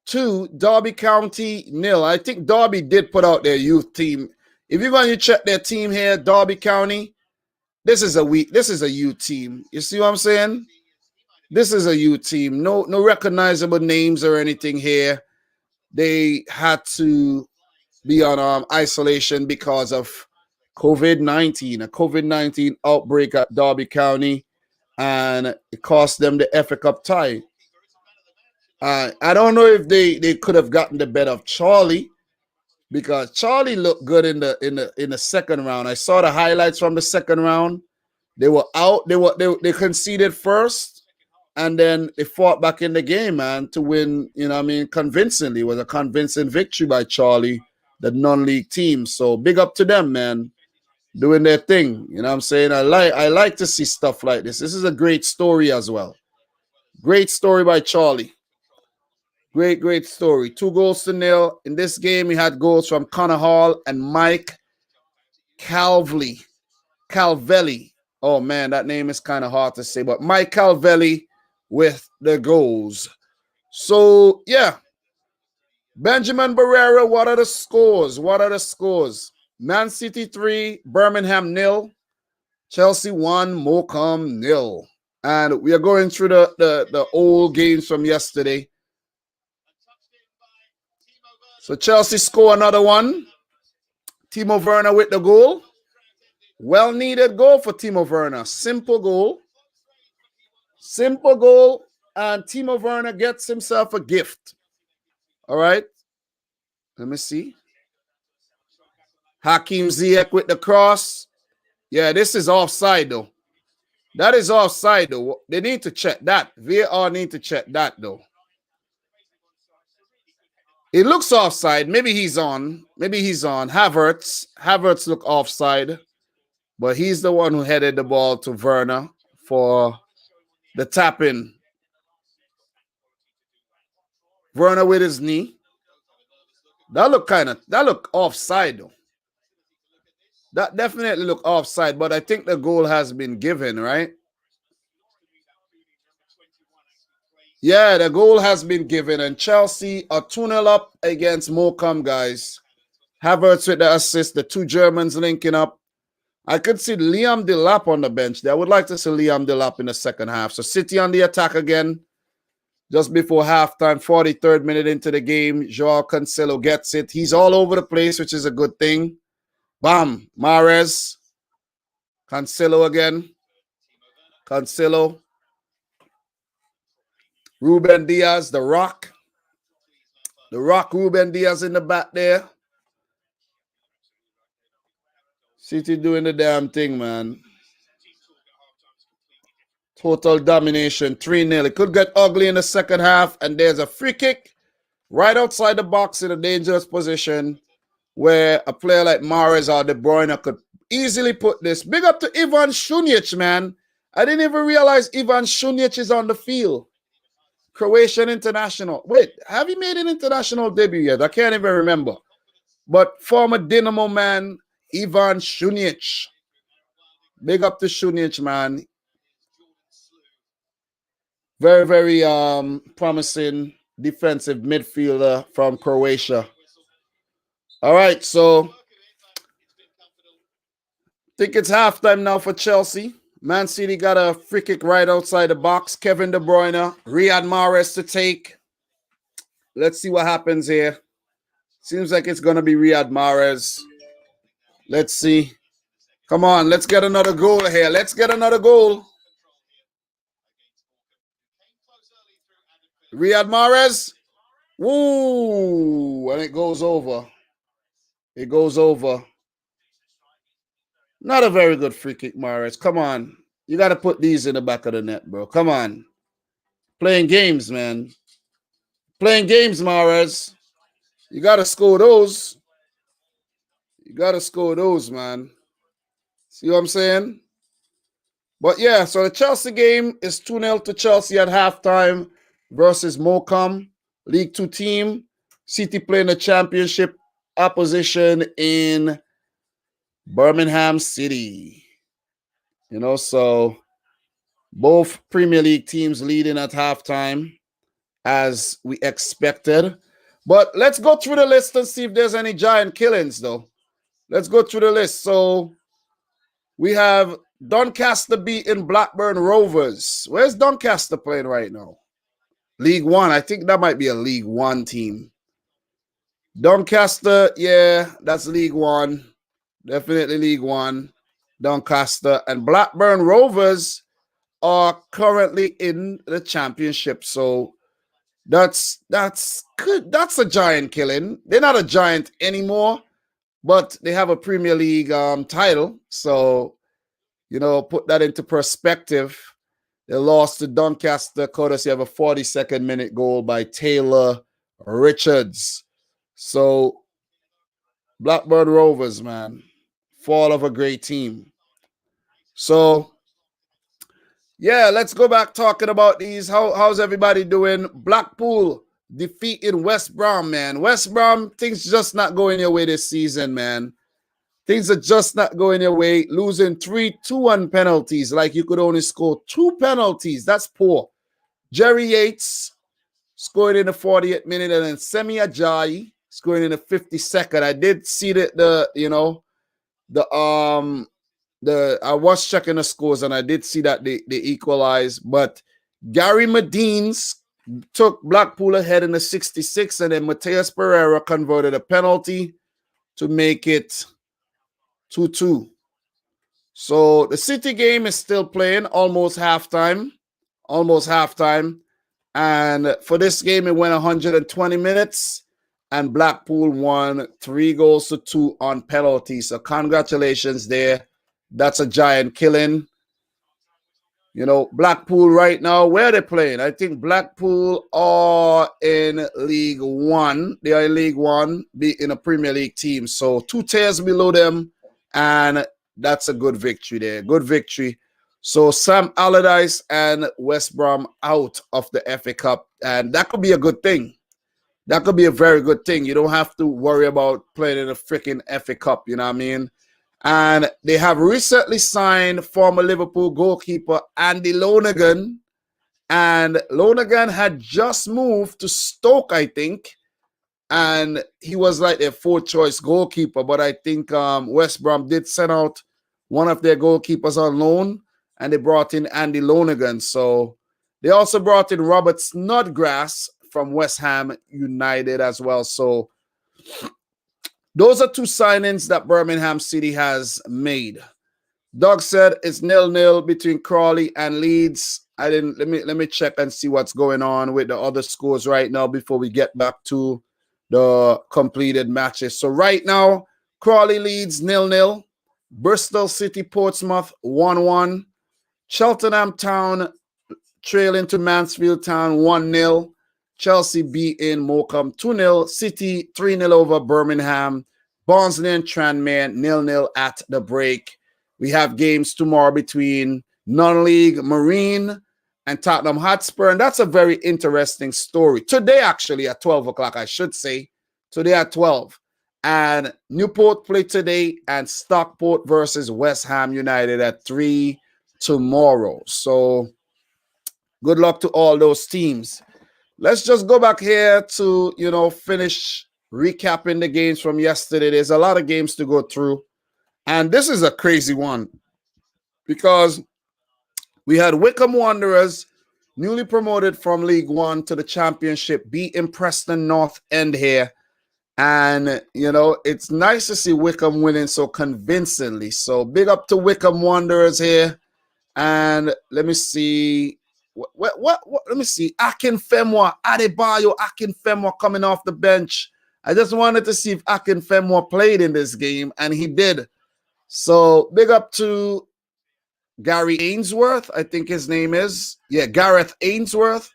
2, Derby County 0. I think Derby did put out their youth team. If you're going to check their team here, Derby County, this is a youth team. You see what I'm saying? This is a youth team. No recognizable names or anything here. They had to be on isolation because of COVID-19, a COVID-19 outbreak at Derby County, and it cost them the FA Cup tie. I don't know if they could have gotten the better of Charlie, because Charlie looked good in the second round. I saw the highlights from the second round. They were out. They conceded first, and then they fought back in the game, man, to win. You know what I mean? Convincingly. It was a convincing victory by Charlie, the non-league team. So big up to them, man, doing their thing. You know what I'm saying? I like to see stuff like this. This is a great story as well. Great story by Charlie. Great story. 2-0. In this game, we had goals from Connor Hall and Mike Calvelli. Oh, man, that name is kind of hard to say, but Mike Calvelli with the goals. So, yeah. Benjamin Barrera, what are the scores? Man City 3, Birmingham 0, Chelsea 1, Morecambe 0. And we are going through the old games from yesterday. So Chelsea score another one. Timo Werner with the goal. Well-needed goal for Timo Werner. Simple goal. And Timo Werner gets himself a gift. All right. Let me see. Hakim Ziyech with the cross. Yeah, this is offside, though. That is offside, though. They need to check that. VAR need to check that, though. It looks offside. Maybe he's on. Havertz look offside. But he's the one who headed the ball to Werner for the tap-in. Werner with his knee. That look offside, though. That definitely look offside, but I think the goal has been given, right? Yeah, the goal has been given, and Chelsea are 2-0 up against Morecambe, guys. Havertz with the assist, the two Germans linking up. I could see Liam Delap on the bench there. I would like to see Liam Delap in the second half. So City on the attack again. Just before halftime, 43rd minute into the game, Joao Cancelo gets it. He's all over the place, which is a good thing. Bam, Mahrez. Cancelo again. Cancelo. Ruben Diaz, the Rock. The Rock, Ruben Diaz in the back there. City doing the damn thing, man. Total domination, 3-0. It could get ugly in the second half, and there's a free kick right outside the box in a dangerous position where a player like Mahrez or De Bruyne could easily put this. Big up to Ivan Šunjić, man. I didn't even realize Ivan Šunjić is on the field. Croatian international. Wait, have he made an international debut yet? I can't even remember. But former Dinamo man, Ivan Šunjić. Big up to Šunjić, man. Very, very promising defensive midfielder from Croatia. All right, so I think it's halftime now for Chelsea. Man City got a free kick right outside the box. Kevin De Bruyne, Riyad Mahrez to take. Let's see what happens here. Seems like it's going to be Riyad Mahrez. Let's see. Come on, let's get another goal here. Let's get another goal. Riyad Mahrez. Woo! And it goes over. It goes over. Not a very good free kick, Mahrez. Come on. You got to put these in the back of the net, bro. Come on. Playing games, man. Playing games, Mahrez. You got to score those. You got to score those, man. See what I'm saying? But yeah, so the Chelsea game is 2-0 to Chelsea at halftime versus Morecambe, League 2 team. City playing the championship opposition in Birmingham City. You know, so both Premier League teams leading at halftime as we expected. But let's go through the list and see if there's any giant killings, though. Let's go through the list. So we have Doncaster beating Blackburn Rovers. Where's Doncaster playing right now? League 1. I think that might be a League 1 team. Doncaster, yeah, that's League 1. Definitely League 1. Doncaster and Blackburn Rovers are currently in the championship. So that's good. That's a giant killing. They're not a giant anymore, but they have a Premier League title. So, you know, put that into perspective. They lost to Doncaster courtesy of a 42nd minute goal by Taylor Richards. So Blackburn Rovers, man, fall of a great team. So yeah, let's go back talking about these. How's everybody doing? Blackpool defeating West Brom, man. West Brom, things just not going your way this season, man. Things are just not going your way. Losing 3-2 on penalties. Like you could only score 2 penalties. That's poor. Jerry Yates scored in the 40th minute, and then Semi Ajayi scoring in the 52nd. I did see I was checking the scores and I did see that they equalized, but Gary Medines took Blackpool ahead in the 66th, and then Mateus Pereira converted a penalty to make it 2-2. So the City game is still playing, almost halftime. And for this game, it went 120 minutes, and Blackpool won 3-2 on penalty. So congratulations there. That's a giant killing. You know, Blackpool right now, where are they playing? I think Blackpool are in League 1. They are in League 1, beating a Premier League team. So 2 tiers below them, and that's a good victory there. Good victory. So Sam Allardyce and West Brom out of the FA Cup, and that could be a good thing. That could be a very good thing. You don't have to worry about playing in a freaking FA Cup, you know what I mean? And they have recently signed former Liverpool goalkeeper Andy Lonergan. And Lonergan had just moved to Stoke, I think. And he was like their 4th choice goalkeeper. But I think West Brom did send out one of their goalkeepers on loan, and they brought in Andy Lonergan. So they also brought in Robert Snodgrass from West Ham United as well. So those are 2 signings that Birmingham City has made. Doug said it's 0-0 between Crawley and Leeds. Let me check and see what's going on with the other scores right now before we get back to the completed matches. So right now, Crawley Leeds 0-0. Bristol City Portsmouth 1-1. Cheltenham Town trailing to Mansfield Town 1-0. Chelsea beating Morecambe 2-0. City 3-0 over Birmingham. Barnsley and Tranmere 0-0 at the break. We have games tomorrow between non-league Marine and Tottenham Hotspur, and that's a very interesting story. Today, actually, at 12 o'clock, I should say. Today at 12. And Newport play today, and Stockport versus West Ham United at 3 tomorrow. So good luck to all those teams. Let's just go back here to, finish recapping the games from yesterday. There's a lot of games to go through. And this is a crazy one because we had Wycombe Wanderers, newly promoted from League One to the Championship, beating Preston North End here. And, it's nice to see Wycombe winning so convincingly. So big up to Wycombe Wanderers here. And let me see. What? Let me see. Akinfenwa, Adebayo, Akinfenwa coming off the bench. I just wanted to see if Akinfenwa played in this game, and he did. So big up to Gary Ainsworth, I think his name is. Yeah, Gareth Ainsworth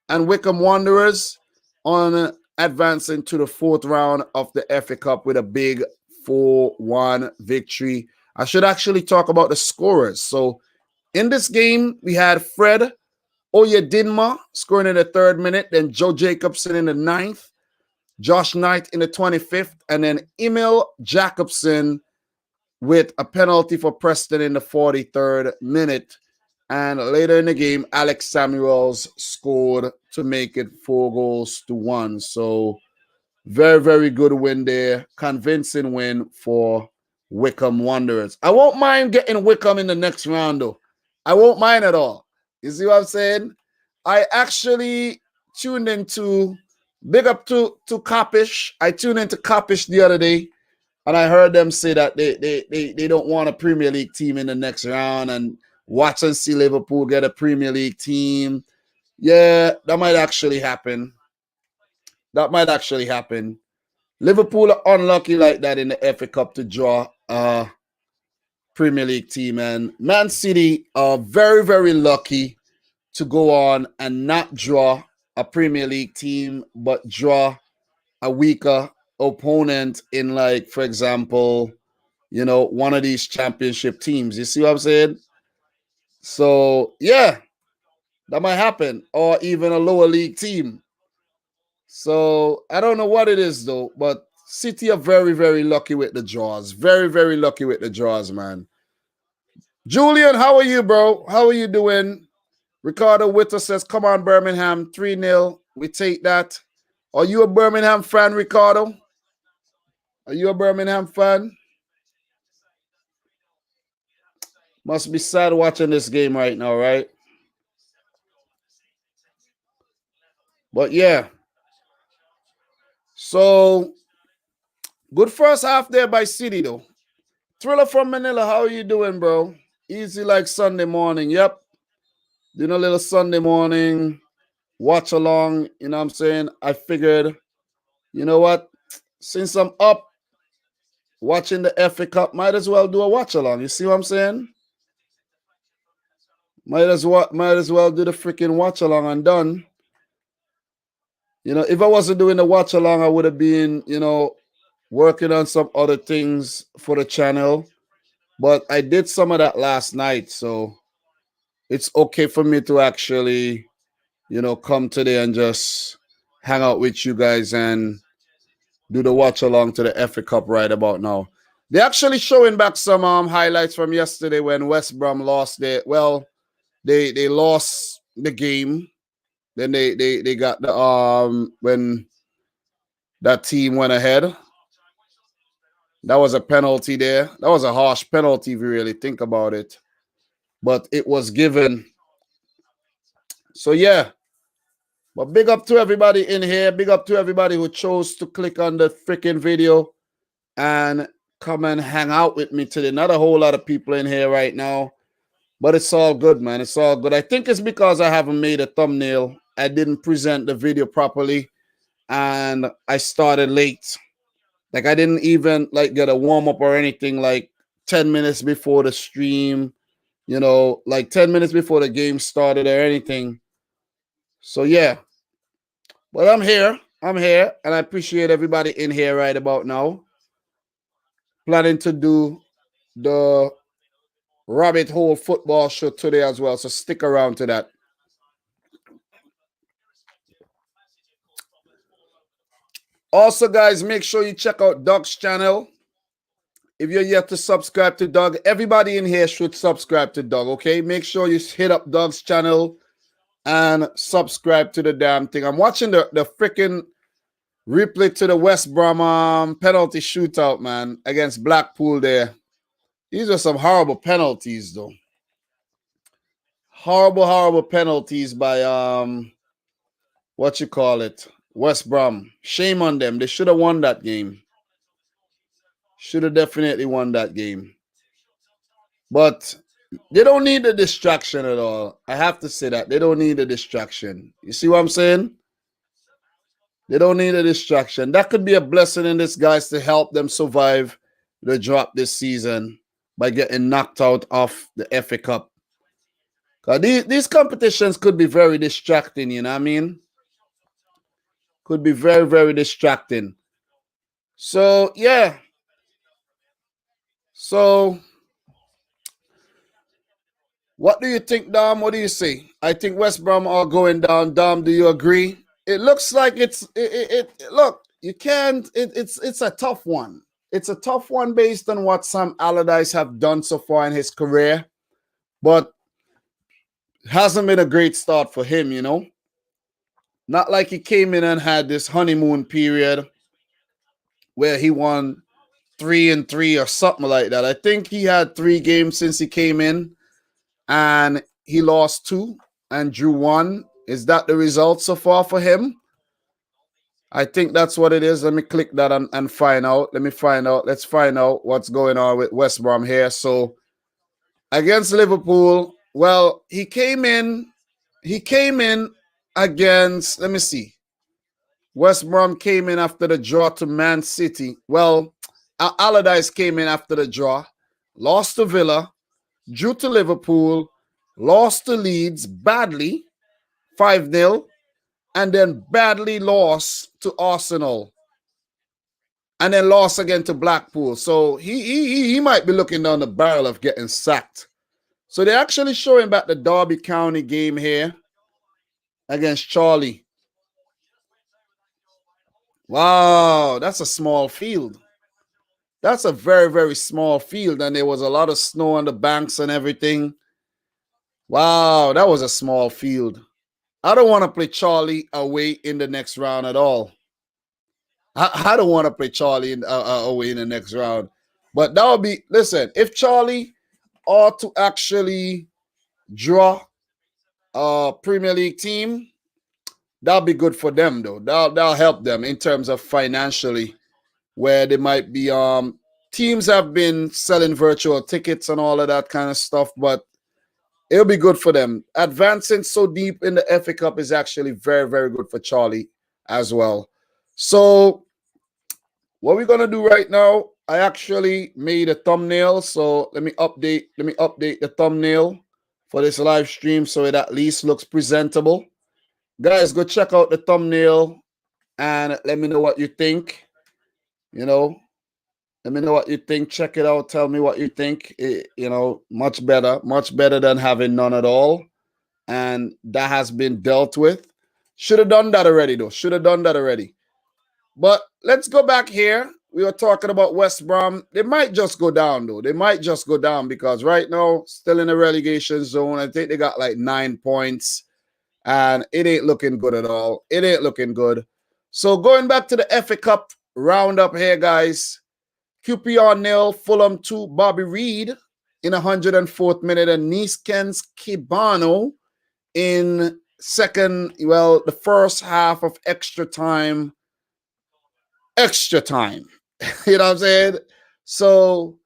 and Wycombe Wanderers on advancing to the fourth round of the FA Cup with a big 4-1 victory. I should actually talk about the scorers. So in this game, we had Fred Oyedinma scoring in the 3rd minute, then Joe Jacobson in the 9th, Josh Knight in the 25th, and then Emil Jacobson with a penalty for Preston in the 43rd minute. And later in the game, Alex Samuels scored to make it 4-1. So very, very good win there. Convincing win for Wycombe Wanderers. I won't mind getting Wycombe in the next round, though. I won't mind at all. You see what I'm saying? I actually tuned into, big up to Coppish. I tuned into Coppish the other day, and I heard them say that they don't want a Premier League team in the next round and watch and see Liverpool get a Premier League team. Yeah, that might actually happen. That might actually happen. Liverpool are unlucky like that in the FA Cup to draw a Premier League team, and Man City are very, very lucky to go on and not draw a Premier League team, but draw a weaker opponent in, like, for example, one of these championship teams. You see what I'm saying? So, yeah, that might happen, or even a lower league team. So, I don't know what it is, though, but City are very, very lucky with the draws. Very, very lucky with the draws, man. Julian, how are you, bro? How are you doing? Ricardo Witter says, come on, Birmingham, 3-0. We take that. Are you a Birmingham fan, Ricardo? Are you a Birmingham fan? Must be sad watching this game right now, right? But yeah. So, good first half there by City, though. Thriller from Manila, how are you doing, bro? Easy like Sunday morning. Yep. Doing a little Sunday morning watch along. You know what I'm saying? I figured, you know what? Since I'm up watching the FA Cup, might as well do a watch along. You see what I'm saying? Might as well do the freaking watch along and done. If I wasn't doing the watch along, I would have been, working on some other things for the channel. But I did some of that last night, so it's okay for me to actually, come today and just hang out with you guys and do the watch along to the FA Cup right about now. They're actually showing back some highlights from yesterday when West Brom lost they lost the game. Then they got the when that team went ahead. That was a penalty there. That was a harsh penalty if you really think about it. But it was given. So yeah. But big up to everybody in here. Big up to everybody who chose to click on the freaking video and come and hang out with me today. Not a whole lot of people in here right now. But it's all good, man. It's all good. I think it's because I haven't made a thumbnail. I didn't present the video properly. And I started late. Like, I didn't even, get a warm-up or anything, 10 minutes before the stream, you know, like 10 minutes before the game started or anything. So, yeah. But I'm here. I'm here. And I appreciate everybody in here right about now. Planning to do the Rabbit Hole football show today as well. So stick around to that. Also, guys, make sure you check out Doug's channel. If you're yet to subscribe to Doug, everybody in here should subscribe to Doug, okay? Make sure you hit up Doug's channel and subscribe to the damn thing. I'm watching the freaking replay to the West Brom penalty shootout, man, against Blackpool there. These are some horrible penalties, though. Horrible penalties by, West Brom. Shame on them. They should have won that game. Should have definitely won that game. But they don't need the distraction at all. I have to say that. They don't need a distraction. You see what I'm saying? They don't need a distraction. That could be a blessing in disguise to help them survive the drop this season by getting knocked out of the FA Cup. These competitions could be very distracting, you know what I mean? Could be very, very distracting. So, yeah. So, what do you think, Dom? What do you say? I think West Brom are going down. Dom, do you agree? It looks like look, you can't, it's a tough one. It's a tough one based on what Sam Allardyce have done so far in his career, but hasn't been a great start for him, you know? Not like he came in and had this honeymoon period where he won 3-3 or something like that. I think he had 3 games since he came in and he lost 2 and drew 1. Is that the result so far for him? I think that's what it is. Let me click that and find out. Let me find out. Let's find out what's going on with West Brom here. So against Liverpool, well, he came in against, let me see. West Brom came in after the draw to Man City. Well, Allardyce came in after the draw, lost to Villa, drew to Liverpool, lost to Leeds badly, 5-0, and then badly lost to Arsenal, and then lost again to Blackpool. So he might be looking down the barrel of getting sacked. So they're actually showing back the Derby County game here against Charlie. Wow, that's a small field. That's a very, very small field, and there was a lot of snow on the banks and everything. Wow, that was a small field. I don't want to play Charlie away in the next round at all. I don't want to play Charlie away in the next round. But that would be, listen, if Charlie are to actually draw a Premier League team, that'll be good for them, though. That'll help them in terms of financially, where they might be, teams have been selling virtual tickets and all of that kind of stuff, but it'll be good for them. Advancing so deep in the FA Cup is actually very, very good for Charlie as well. So what we're gonna do right now, I actually made a thumbnail. So let me update the thumbnail for this live stream so it at least looks presentable. Guys, go check out the thumbnail and let me know what you think. You know, let me know what you think. Check it out. Tell me what you think. Much better than having none at all. And that has been dealt with. Should have done that already, though. Should have done that already. But let's go back here. We were talking about West Brom. They might just go down, though. They might just go down because right now, still in the relegation zone. I think they got like 9 points. And it ain't looking good at all. It ain't looking good. So going back to the FA Cup roundup here, guys. QPR 0, Fulham 2, Bobby Reed in 104th minute, and Niskens Kibano in the first half of extra time. You know what I'm saying? So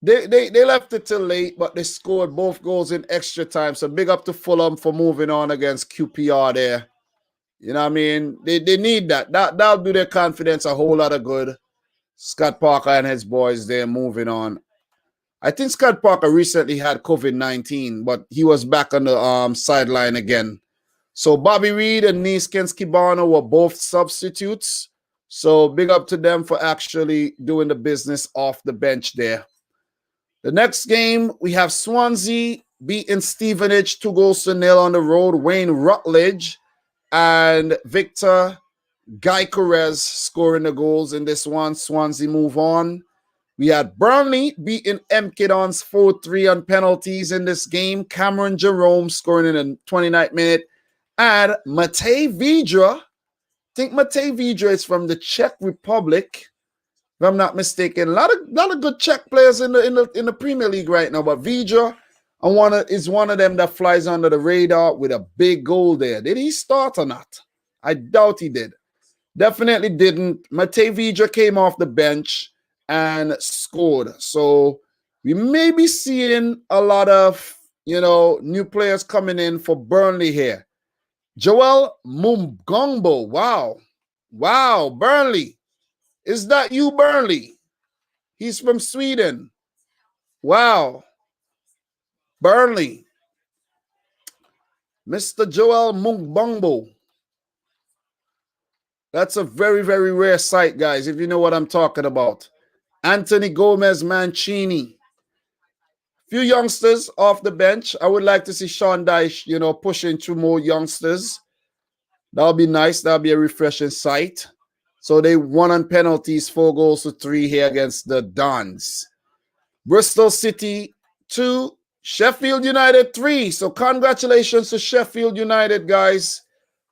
they left it till late, but they scored both goals in extra time. So big up to Fulham for moving on against QPR there. You know what I mean? They need that. That'll do their confidence a whole lot of good. Scott Parker and his boys, they're moving on. I think Scott Parker recently had COVID-19, but he was back on the sideline again. So Bobby Reed and Neeskens Kibana were both substitutes. So big up to them for actually doing the business off the bench there. The next game, we have Swansea beating Stevenage 2-0 on the road. Wayne Rutledge and Victor Gyökeres scoring the goals in this one. Swansea move on. We had Burnley beating MK Dons 4-3 on penalties in this game. Cameron Jerome scoring in the 29th minute. And Matej Vidra, I think Matej Vidra is from the Czech Republic, if I'm not mistaken. A lot of good Czech players in the Premier League right now, but Vidra is one of them that flies under the radar with a big goal there. Did he start or not? I doubt he did. Definitely didn't. Matej Vidra came off the bench and scored. So we may be seeing a lot of, new players coming in for Burnley here. Joel Mumgongbo. Wow, Burnley. Is that you, Burnley? He's from Sweden. Wow. Burnley. Mr. Joel Mumgongbo. That's a very, very rare sight, guys, if you know what I'm talking about. Anthony Gomez Mancini. Few youngsters off the bench. I would like to see Sean Dyche, pushing 2 more youngsters. That'll be nice. That'll be a refreshing sight. So they won on penalties, 4-3 here against the Dons. Bristol City 2, Sheffield United 3. So congratulations to Sheffield United, guys,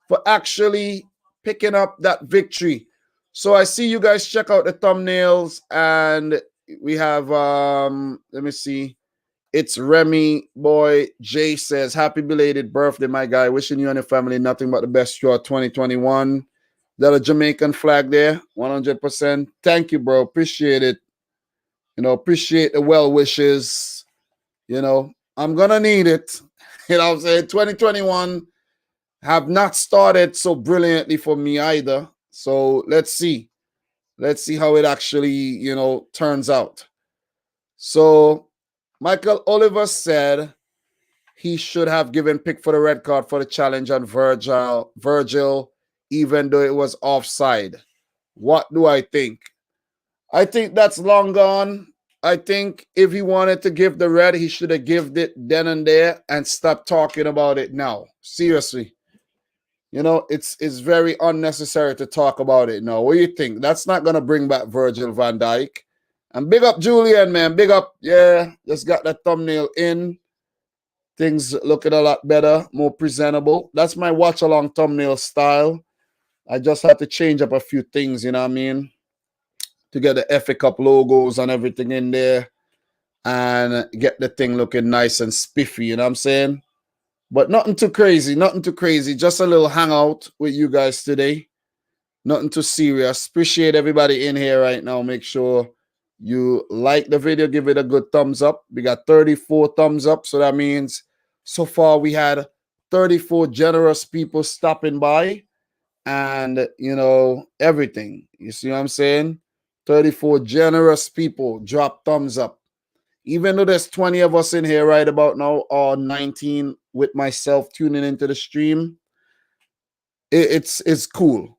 for actually picking up that victory. So I see you guys check out the thumbnails, and we have, let me see. It's Remy Boy J says, happy belated birthday, my guy. Wishing you and your family nothing but the best throughout 2021. Is that a Jamaican flag there? 100%. Thank you, bro. Appreciate it. Appreciate the well wishes. I'm going to need it. I'm saying 2021 have not started so brilliantly for me either. So let's see. Let's see how it actually, turns out. So Michael Oliver said he should have given Pickford a red card for the challenge on Virgil, even though it was offside. What do I think? I think that's long gone. I think if he wanted to give the red, he should have given it then and there and stop talking about it now. Seriously. It's very unnecessary to talk about it now. What do you think? That's not going to bring back Virgil van Dijk. And big up Julian, man. Big up. Yeah, just got that thumbnail in. Things looking a lot better, more presentable. That's my watch-along thumbnail style. I just had to change up a few things, you know what I mean? To get the FA Cup logos and everything in there and get the thing looking nice and spiffy, you know what I'm saying? But nothing too crazy, Just a little hangout with you guys today. Nothing too serious. Appreciate everybody in here right now. Make sure you like the video, give it a good thumbs up. We got 34 thumbs up, so that means so far we had 34 generous people stopping by and, everything. You see what I'm saying? 34 generous people drop thumbs up. Even though there's 20 of us in here right about now, or 19 with myself tuning into the stream, it's cool.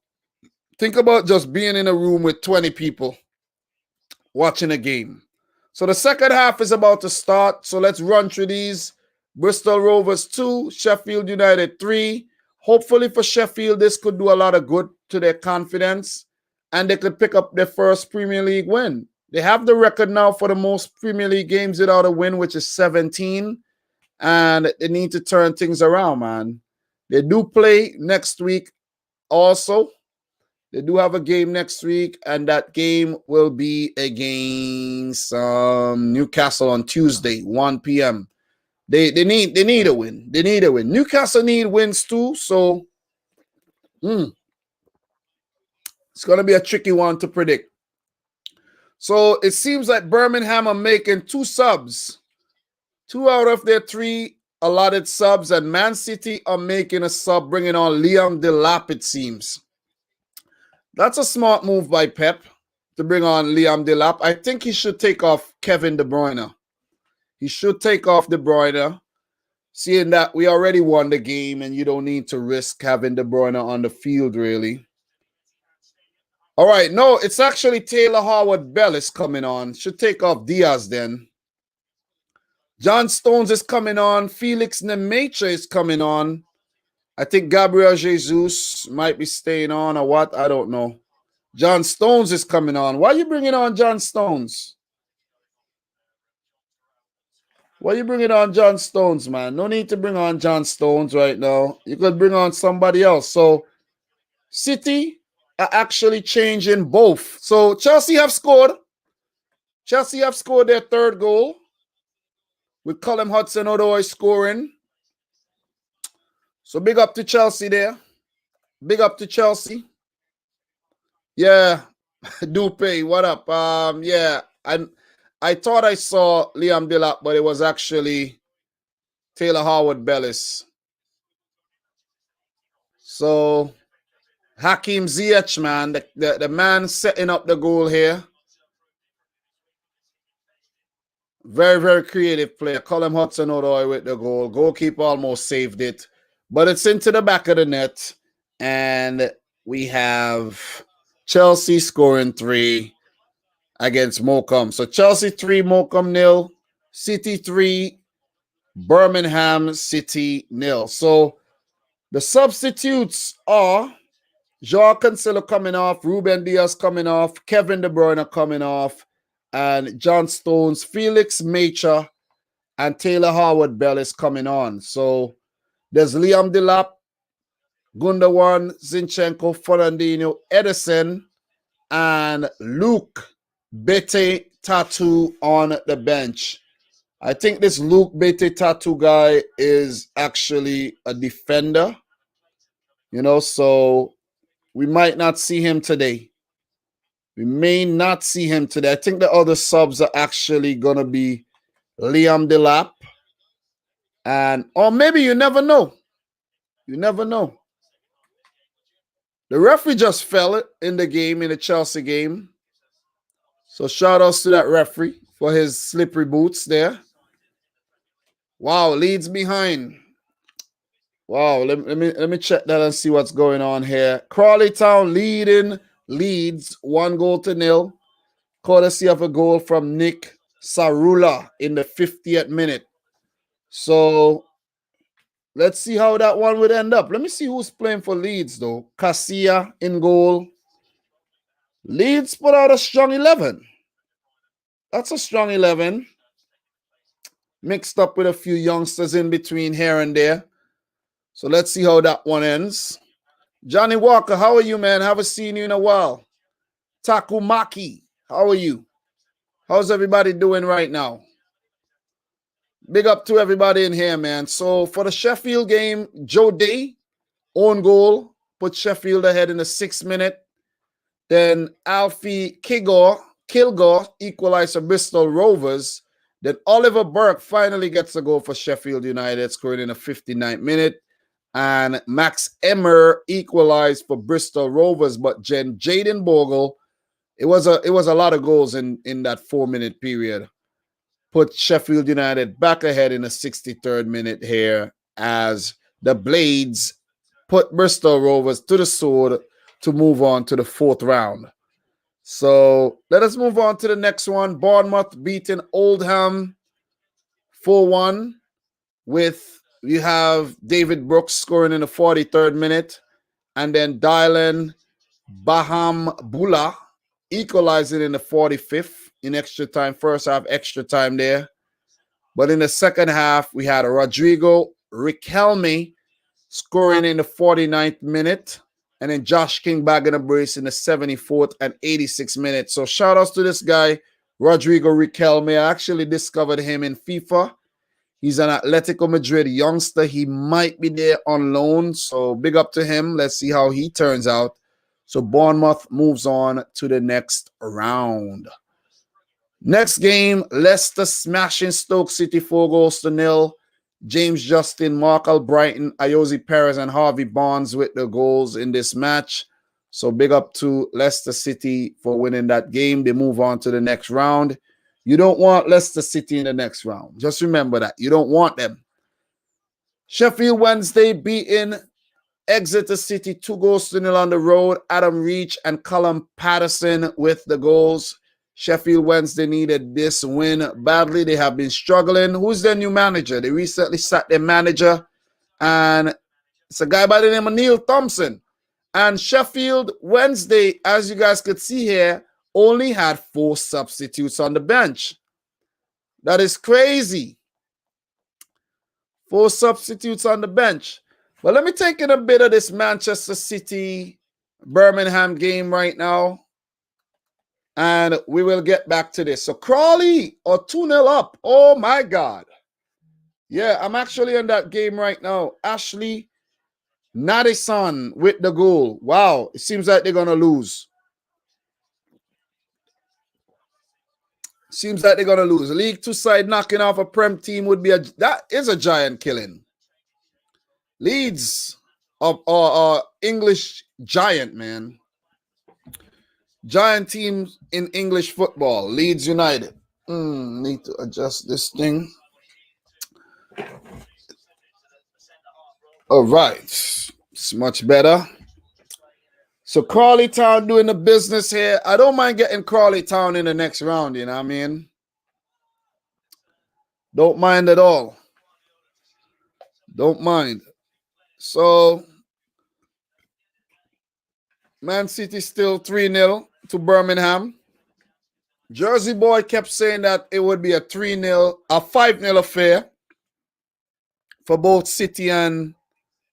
Think about just being in a room with 20 people watching a game. So the second half is about to start. So let's run through these. Bristol Rovers 2, Sheffield United 3. Hopefully for Sheffield, this could do a lot of good to their confidence, and they could pick up their first Premier League win. They have the record now for the most Premier League games without a win, which is 17. And they need to turn things around, man. They do play next week also. They do have a game next week, and that game will be against Newcastle on Tuesday, 1 p.m. They need a win. They need a win. Newcastle need wins too, so it's going to be a tricky one to predict. So it seems like Birmingham are making 2 subs. 2 out of their 3 allotted subs, and Man City are making a sub, bringing on Liam Delap, it seems. That's a smart move by Pep to bring on Liam Delap. I think he should take off Kevin De Bruyne. He should take off De Bruyne, seeing that we already won the game and you don't need to risk having De Bruyne on the field, really. All right, no, it's actually Taylor Howard-Bell is coming on. Should take off Diaz then. John Stones is coming on. Felix Nmecha is coming on. I think Gabriel Jesus might be staying on or what. I don't know. John Stones is coming on. Why are you bringing on John Stones? Why are you bringing on John Stones, man? No need to bring on John Stones right now. You could bring on somebody else. So City are actually changing both. So Chelsea have scored. Chelsea have scored their third goal with Callum Hudson-Odoi scoring. So big up to Chelsea there. Big up to Chelsea. Yeah, Dupe, what up? Yeah, I thought I saw Liam Delap, but it was actually Taylor Howard-Bellis. So Hakim Ziyech, man, the man setting up the goal here. Very, very creative player. Callum Hudson-Odoi with the goal. Goalkeeper almost saved it. But it's into the back of the net. And we have Chelsea scoring 3 against Morecambe. So Chelsea 3, Morecambe 0. City 3, Birmingham City 0. So the substitutes are Joao Cancelo coming off, Ruben Diaz coming off, Kevin De Bruyne coming off, and John Stones, Felix Nmecha, and Taylor Howard-Bell is coming on. So there's Liam Delap, Gundogan, Zinchenko, Fernandinho, Edison, and Luke Bete Tattoo on the bench. I think this Luke Bete Tattoo guy is actually a defender, you know, so we might not see him today. We may not see him today. I think the other subs are actually going to be Liam Delap. Or maybe you never know. You never know. The referee just fell in the game, in the Chelsea game. So shout outs to that referee for his slippery boots there. Wow, Leeds behind. Wow, let me check that and see what's going on here. Crawley Town leading Leeds 1-0, courtesy of a goal from Nick Sarula in the 50th minute. So let's see how that one would end up. Let me see who's playing for Leeds, though. Casilla in goal. Leeds put out a strong 11. That's a strong 11. Mixed up with a few youngsters in between here and there. So let's see how that one ends. Johnny Walker, how are you, man? Haven't seen you in a while. Takumaki, how are you? How's everybody doing right now? Big up to everybody in here, man. So for the Sheffield game, Joe Day, own goal, put Sheffield ahead in the 6th minute. Then Alfie Kilgore equalized for Bristol Rovers. Then Oliver Burke finally gets a goal for Sheffield United, scoring in the 59th minute. And Max Emmer equalized for Bristol Rovers, but Jaden Bogle, it was a lot of goals in that 4-minute period. Put Sheffield United back ahead in the 63rd minute here as the Blades put Bristol Rovers to the sword to move on to the 4th round. So let us move on to the next one. Bournemouth beating Oldham 4-1 you have David Brooks scoring in the 43rd minute, and then Dylan Bahambula equalizing in the 45th in extra time. First half extra time there. But in the second half, we had Rodrigo Riquelme scoring in the 49th minute, and then Josh King bagging a brace in the 74th and 86th minute. So shout outs to this guy, Rodrigo Riquelme. I actually discovered him in FIFA. He's an Atletico Madrid youngster. He might be there on loan, so big up to him. Let's see how he turns out. So Bournemouth moves on to the next round. Next game, Leicester smashing Stoke City 4-0. James Justin, Mark Albrighton, Ayoze Perez, and Harvey Barnes with the goals in this match. So big up to Leicester City for winning that game. They move on to the next round. You don't want Leicester City in the next round. Just remember that. You don't want them. Sheffield Wednesday beating Exeter City 2-0 on the road. Adam Reach and Callum Patterson with the goals. Sheffield Wednesday needed this win badly. They have been struggling. Who's their new manager? They recently sacked their manager, and it's a guy by the name of Neil Thompson. And Sheffield Wednesday, as you guys could see here, only had 4 substitutes on the bench. That is crazy. 4 substitutes on the bench. But let me take in a bit of this Manchester City Birmingham game right now, and we will get back to this. So Crawley are 2-0 up. Oh my God. Yeah, I'm actually in that game right now. Ashley Madison with the goal. Wow, it seems like they're going to lose. Seems like they're going to lose. League 2 side knocking off a Prem team would be that is a giant killing. Leeds of English giant, man. Giant teams in English football. Leeds United. Need to adjust this thing. All right. It's much better. So Crawley Town doing the business here. I don't mind getting Crawley Town in the next round, you know what I mean? Don't mind at all. Don't mind. So Man City still 3-0 to Birmingham. Jersey Boy kept saying that it would be a 3-0, a 5-0 affair for both City and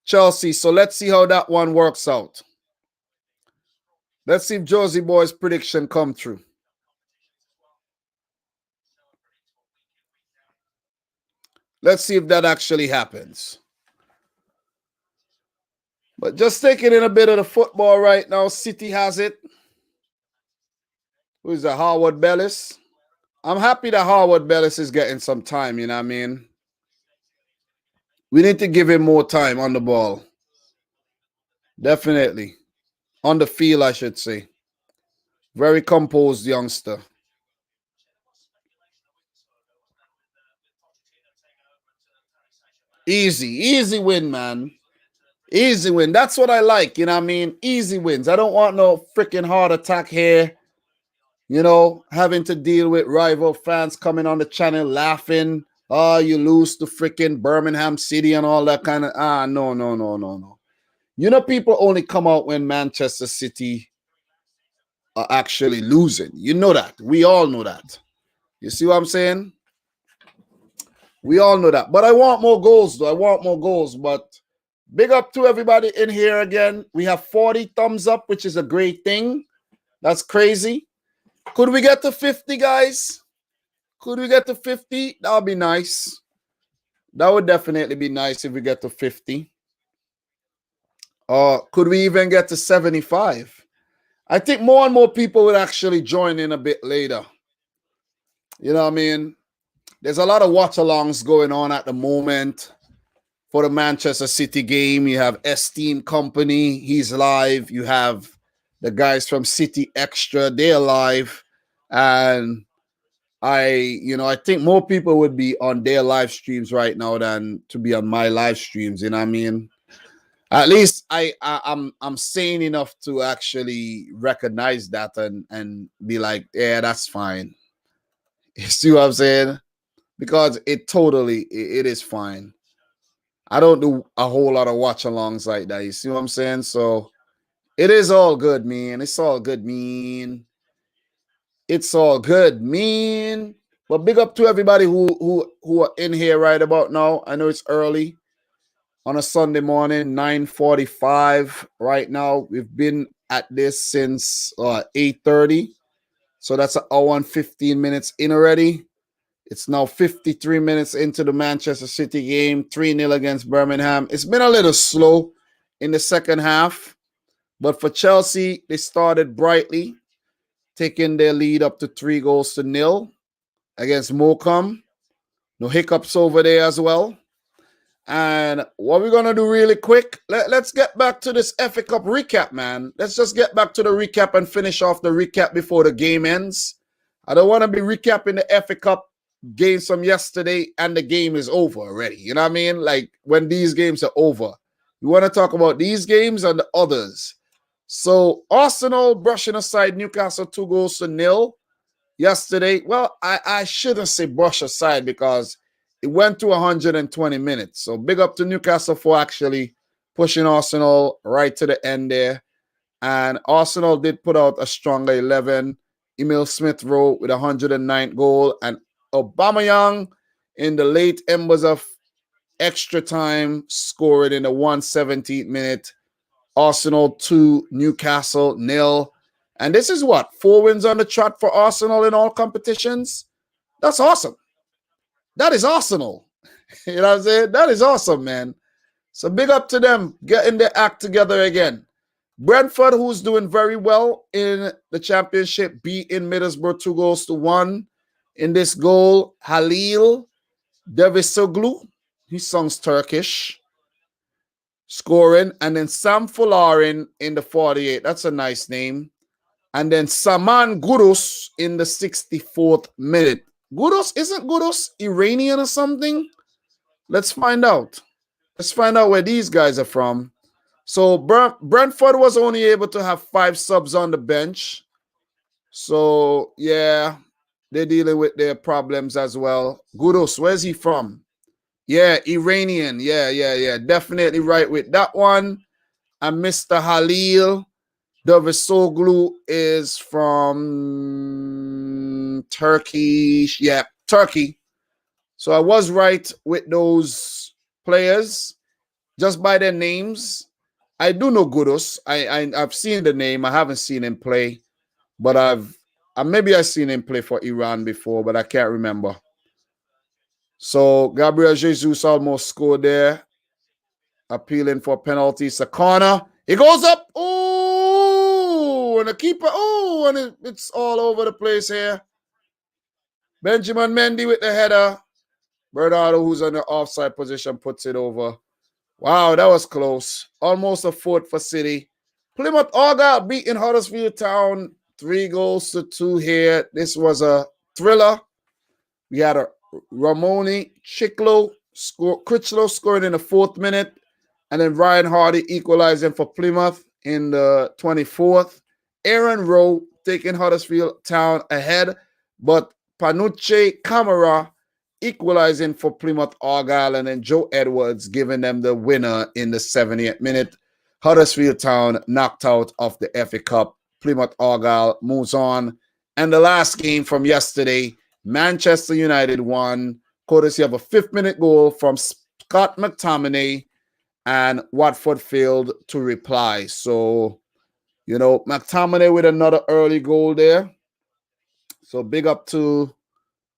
Chelsea. So let's see how that one works out. Let's see if Jersey Boy's prediction come true. Let's see if that actually happens. But just taking in a bit of the football right now, City has it. Who is that? Howard Bellis. I'm happy that Howard Bellis is getting some time, you know what I mean? We need to give him more time on the ball. Definitely. On the field, I should say. Very composed youngster. Easy win, man. Easy win. That's what I like, you know what I mean? Easy wins. I don't want no freaking heart attack here. You know, having to deal with rival fans coming on the channel laughing. Oh, you lose to freaking Birmingham City and all that kind of... No. You know, people only come out when Manchester City are actually losing. You know that. We all know that. You see what I'm saying? We all know that. But I want more goals, though. I want more goals. But big up to everybody in here again. We have 40 thumbs up, which is a great thing. That's crazy. Could we get to 50, guys? Could we get to 50? That would be nice. That would definitely be nice if we get to 50. Or could we even get to 75? I think more and more people would actually join in a bit later. You know what I mean? There's a lot of watch-alongs going on at the moment for the Manchester City game. You have Esteem Company. He's live. You have the guys from City Extra. They're live. And I think more people would be on their live streams right now than to be on my live streams. You know what I mean? At least I'm sane enough to actually recognize that and be like, yeah, that's fine. You see what I'm saying? Because it is fine. I don't do a whole lot of watch-alongs like that. You see what I'm saying? So it is all good, man. It's all good, man. It's all good, man. But big up to everybody who are in here right about now. I know it's early on a Sunday morning, 9:45 right now. We've been at this since 8:30. So that's an hour and 15 minutes in already. It's now 53 minutes into the Manchester City game, 3-0 against Birmingham. It's been a little slow in the second half. But for Chelsea, they started brightly, taking their lead up to 3-0 against Morecambe. No hiccups over there as well. And what we're going to do really quick, let's get back to this FA Cup recap, man. Let's just get back to the recap and finish off the recap before the game ends. I don't want to be recapping the FA Cup games from yesterday and the game is over already. You know what I mean? Like when these games are over. We want to talk about these games and the others. So Arsenal brushing aside Newcastle 2-0 yesterday. Well, I shouldn't say brush aside because it went to 120 minutes. So big up to Newcastle for actually pushing Arsenal right to the end there. And Arsenal did put out a stronger 11. Emil Smith Rowe with 109th goal. And Aubameyang in the late embers of extra time scored in the 117th minute. Arsenal 2, Newcastle 0. And this is what? 4 wins on the trot for Arsenal in all competitions? That's awesome. That is Arsenal. You know what I'm saying? That is awesome, man. So big up to them getting their act together again. Brentford, who's doing very well in the championship, beat in Middlesbrough 2-1. In this goal, Halil Devisoglu, he sounds Turkish, scoring. And then Sam Folarin in the 48th. That's a nice name. And then Saman Gurus in the 64th minute. Isn't Gurus Iranian or something? Let's find out. Let's find out where these guys are from. So Brentford was only able to have 5 subs on the bench. So, yeah, they're dealing with their problems as well. Gurus, where's he from? Yeah, Iranian. Yeah. Definitely right with that one. And Mr. Halil Davutoglu is from Turkey. Yeah, Turkey. So I was right with those players just by their names. I do know Gurus. I've seen the name. I haven't seen him play, but maybe I've seen him play for Iran before, but I can't remember. So Gabriel Jesus almost scored there, appealing for penalty. It's a corner. It goes up. Oh, and the keeper. Oh, and it's all over the place here. Benjamin Mendy with the header. Bernardo, who's in the offside position, puts it over. Wow, that was close. Almost a foot for City. Plymouth Argyle beating Huddersfield Town 3-2 here. This was a thriller. We had a Ramoni Critchlow scoring in the 4th minute. And then Ryan Hardy equalizing for Plymouth in the 24th. Aaron Rowe taking Huddersfield Town ahead. But Panucci Camara equalizing for Plymouth Argyle, and then Joe Edwards giving them the winner in the 70th minute. Huddersfield Town knocked out of the FA Cup. Plymouth Argyle moves on. And the last game from yesterday, Manchester United won, courtesy of a 5th-minute goal from Scott McTominay, and Watford failed to reply. So, McTominay with another early goal there. So big up to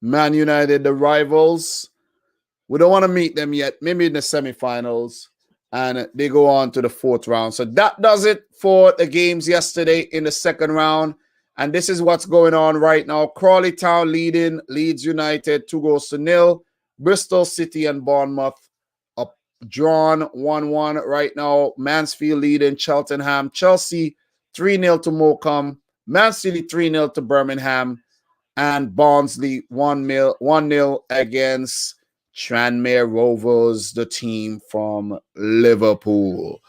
Man United, the rivals. We don't want to meet them yet, maybe in the semifinals, and they go on to the 4th round. So that does it for the games yesterday in the 2nd round. And this is what's going on right now. Crawley Town leading Leeds United 2-0. Bristol City and Bournemouth up drawn 1-1 right now. Mansfield leading Cheltenham. Chelsea 3-0 to Morecambe. Man City 3-0 to Birmingham. And Barnsley 1-0 against Tranmere Rovers, the team from Liverpool.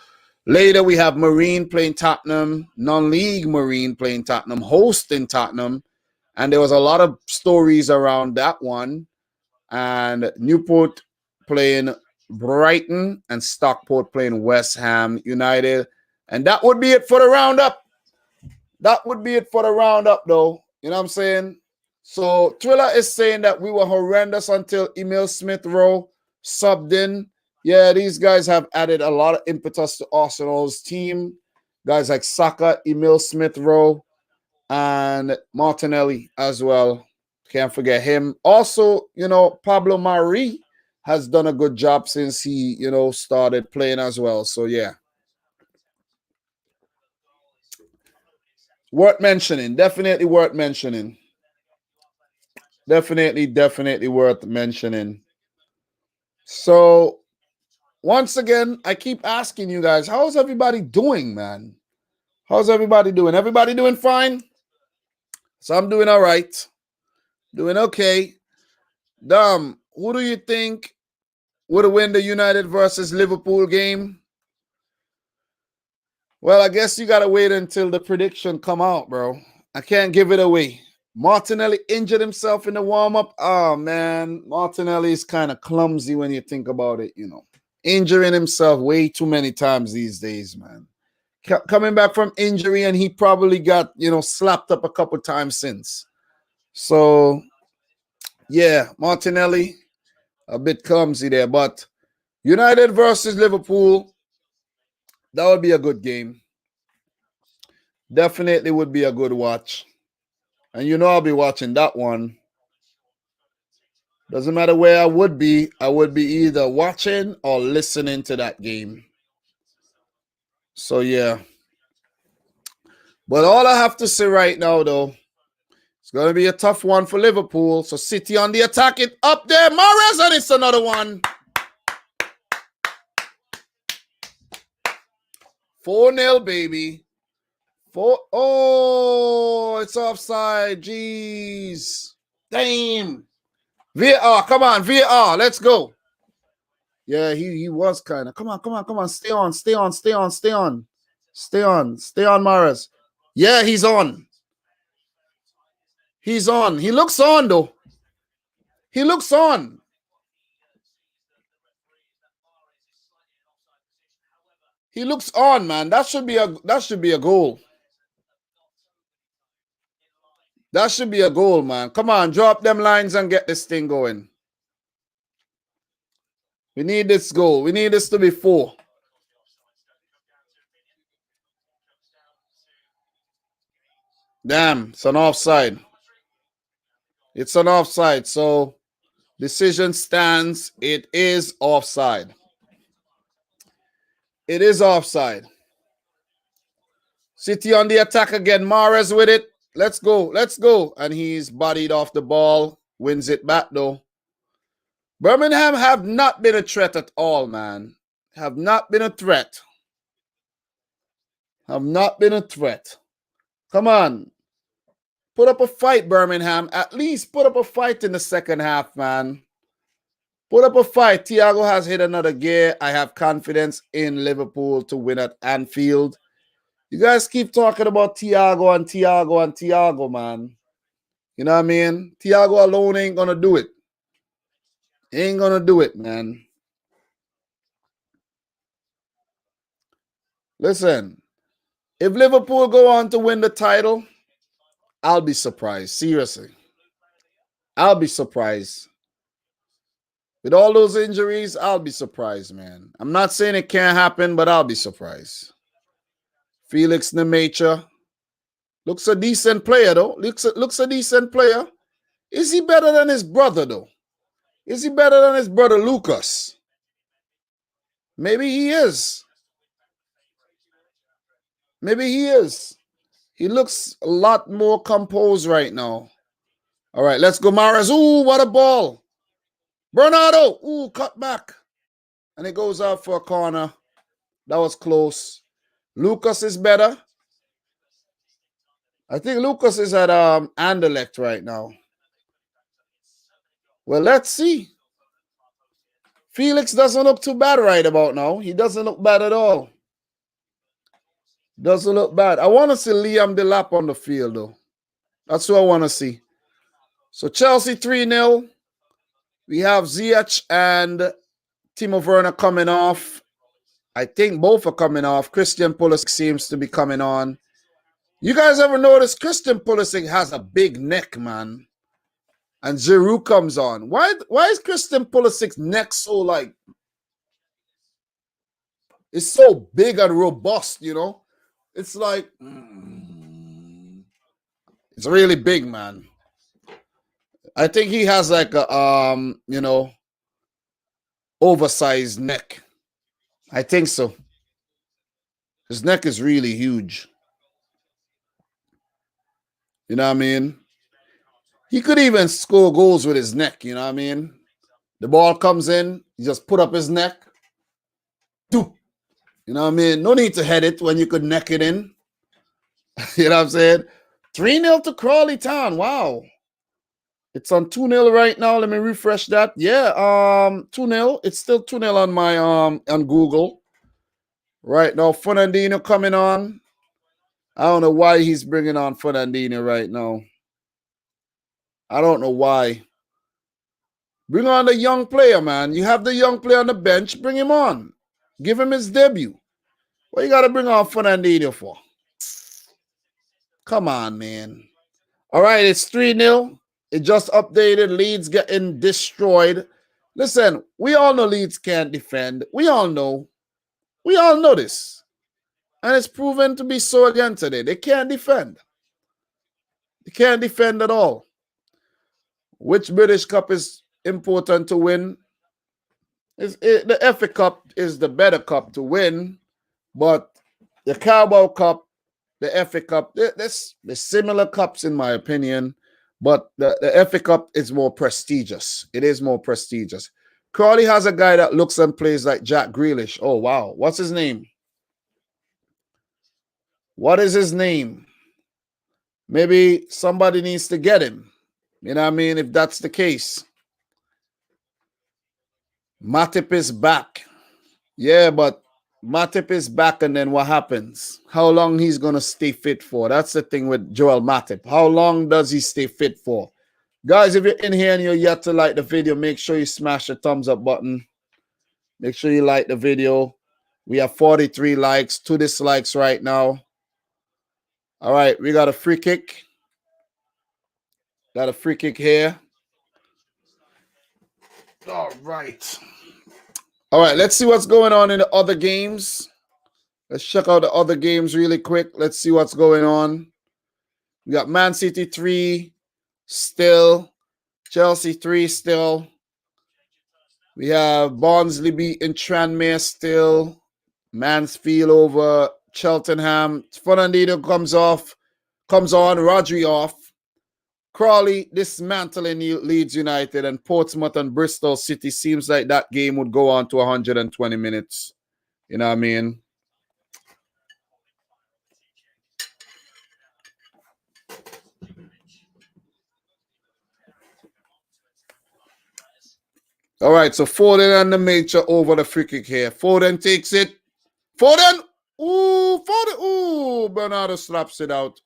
Later, we have Marine playing Tottenham, non-league Marine playing Tottenham, hosting Tottenham. And there was a lot of stories around that one. And Newport playing Brighton and Stockport playing West Ham United. And that would be it for the roundup. That would be it for the roundup, though. You know what I'm saying? So Thriller is saying that we were horrendous until Emil Smith Rowe subbed in. Yeah, these guys have added a lot of impetus to Arsenal's team. Guys like Saka, Emil Smith Rowe, and Martinelli as well. Can't forget him. Also, Pablo Mari has done a good job since he, started playing as well. So, yeah. Worth mentioning. Definitely worth mentioning. Definitely worth mentioning. So, once again, I keep asking you guys, how's everybody doing, man? How's everybody doing? Everybody doing fine? So I'm doing all right. Doing okay. Dom, who do you think would win the United versus Liverpool game? Well, I guess you got to wait until the prediction come out, bro. I can't give it away. Martinelli injured himself in the warm-up. Oh, man. Martinelli is kind of clumsy when you think about it, you know. Injuring himself way too many times these days, man. Coming back from injury, and he probably got, slapped up a couple times since. So, yeah, Martinelli, a bit clumsy there. But United versus Liverpool, that would be a good game. Definitely would be a good watch. And I'll be watching that one. Doesn't matter where I would be either watching or listening to that game. So, yeah. But all I have to say right now, though, it's going to be a tough one for Liverpool. So, City on the attack. It up there. Mahrez, and it's another one. 4-0, baby. Oh, it's offside. Jeez. Damn. VAR, come on, VAR. Let's go. Yeah, he was kind of. Come on. Stay on, Mahrez. Yeah, he's on. He's on. He looks on, though. He looks on. He looks on, man. That should be a goal. That should be a goal, man. Come on, drop them lines and get this thing going. We need this goal. We need this to be 4. Damn, it's an offside. It's an offside. So, decision stands. It is offside. It is offside. City on the attack again. Mahrez with it. Let's go. And he's bodied off the ball. Wins it back, though. Birmingham have not been a threat at all, man. Have not been a threat. Come on. Put up a fight, Birmingham. At least put up a fight in the second half, man. Put up a fight. Thiago has hit another gear. I have confidence in Liverpool to win at Anfield. You guys keep talking about Thiago, man. You know what I mean? Thiago alone ain't going to do it. Ain't going to do it, man. Listen, if Liverpool go on to win the title, I'll be surprised. Seriously. I'll be surprised. With all those injuries, I'll be surprised, man. I'm not saying it can't happen, but I'll be surprised. Felix Nemacha looks a decent player, though. Looks a decent player. Is he better than his brother, though? Is he better than his brother, Lucas? Maybe he is. Maybe he is. He looks a lot more composed right now. All right, let's go, Mahrez. Ooh, what a ball. Bernardo. Ooh, cut back. And it goes out for a corner. That was close. Lucas is better. I think Lucas is at Anderlecht right now. Well, let's see. Felix doesn't look too bad right about now. He doesn't look bad at all. Doesn't look bad. I want to see Liam Delap on the field, though. That's what I want to see. So Chelsea 3-0. We have Ziyech and Timo Werner coming off. I think both are coming off. Christian Pulisic seems to be coming on. You guys ever notice Christian Pulisic has a big neck, man? And Giroud comes on. Why is Christian Pulisic's neck so like... It's so big and robust, you know? It's like... It's really big, man. I think he has like a, oversized neck. I think so. His neck is really huge. You know what I mean? He could even score goals with his neck, you know what I mean? The ball comes in, he just put up his neck. You know what I mean? No need to head it when you could neck it in. You know what I'm saying? 3-0 to Crawley Town. Wow. It's on 2-0 right now. Let me refresh that. Yeah, 2-0. It's still 2-0 on my on Google. Right now, Fernandinho coming on. I don't know why he's bringing on Fernandinho right now. I don't know why. Bring on the young player, man. You have the young player on the bench. Bring him on. Give him his debut. What you got to bring on Fernandinho for? Come on, man. All right, it's 3-0. It just updated. Leeds getting destroyed. Listen, we all know Leeds can't defend. We all know. We all know this. And it's proven to be so again today. They can't defend. They can't defend at all. Which British Cup is important to win? The FA Cup is the better cup to win, but the Carabao Cup, the FA Cup, there's similar cups in my opinion, but the FA Cup is more prestigious. It is more prestigious. Crawley has a guy that looks and plays like Jack Grealish. Oh, wow. What's his name? What is his name? Maybe somebody needs to get him. You know what I mean? If that's the case. Matip is back. Yeah, but Matip is back, and then what happens? How long he's going to stay fit for? That's the thing with Joel Matip. How long does he stay fit for? Guys, if you're in here and you're yet to like the video, make sure you smash the thumbs up button. Make sure you like the video. We have 43 likes, 2 dislikes right now. All right, we got a free kick. Got a free kick here. All right. All right, let's see what's going on in the other games. Let's check out the other games really quick. Let's see what's going on. We got Man City 3 still. Chelsea 3 still. We have Barnsley beating Tranmere still. Mansfield over Cheltenham. Fernandinho comes on. Rodri off. Crawley dismantling Leeds United, and Portsmouth and Bristol City. Seems like that game would go on to 120 minutes. You know what I mean? All right, so Foden and the Major over the free kick here. Foden takes it. Foden! Ooh, Foden! Ooh, Bernardo slaps it out.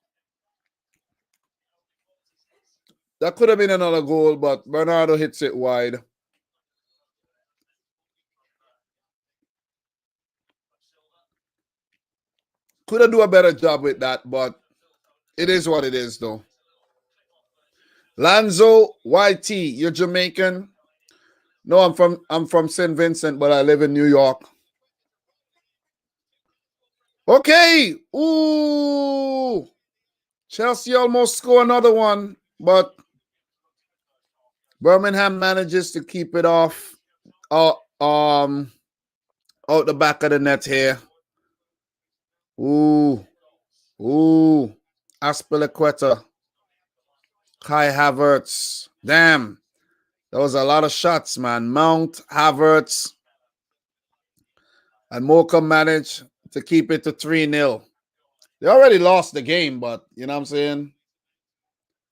That could have been another goal, but Bernardo hits it wide. Could have do a better job with that, but it is what it is, though. Lanzo YT, you're Jamaican? No, I'm from St. Vincent, but I live in New York. Okay. Ooh. Chelsea almost score another one, but Birmingham manages to keep it off out the back of the net here. Ooh. Ooh. Aspilicueta. Kai Havertz. Damn. That was a lot of shots, man. Mount, Havertz, and Morecambe managed to keep it to 3-0. They already lost the game, but you know what I'm saying?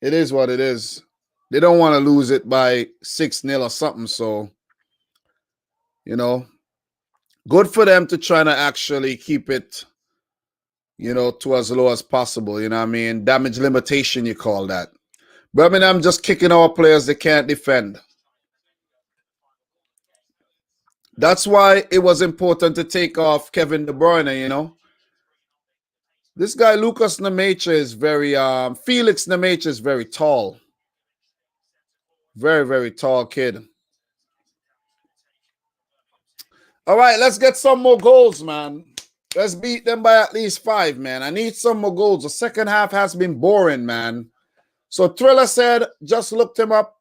It is what it is. They don't want to lose it by 6-0 or something, so, you know, good for them to try to actually keep it, you know, to as low as possible, you know what I mean? Damage limitation, you call that. Birmingham just kicking our players they can't defend. That's why it was important to take off Kevin De Bruyne, you know. This guy, Lucas Nemacha, is very, Felix Nemacha is very tall. Very, very tall kid. All right, let's get some more goals, man. Let's beat them by at least 5, man. I need some more goals. The second half has been boring, man. So Thriller said, just looked him up.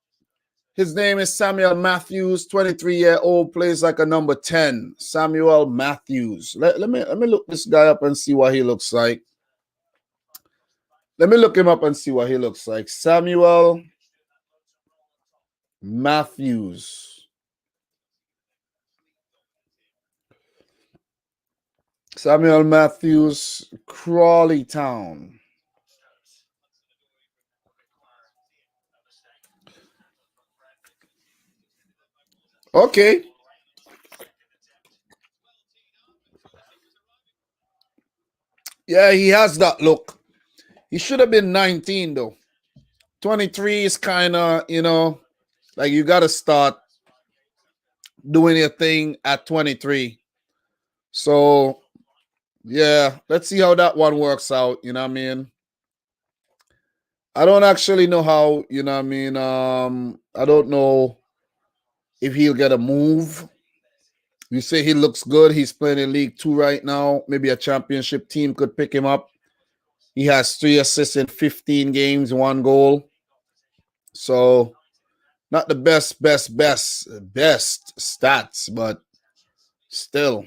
His name is Samuel Matthews, 23-year-old, plays like a number 10. Samuel Matthews. Let me look this guy up and see what he looks like. Let me look him up and see what he looks like. Samuel Matthews. Samuel Matthews, Crawley Town. Okay. Yeah, he has that look. He should have been 19 though. 23 is kind of, like you got to start doing your thing at 23. So, yeah, let's see how that one works out. You know what I mean? I don't actually know how, you know what I mean? I don't know if he'll get a move. You say he looks good. He's playing in League Two right now. Maybe a championship team could pick him up. He has 3 assists in 15 games, 1 goal. So, not the best stats, but still.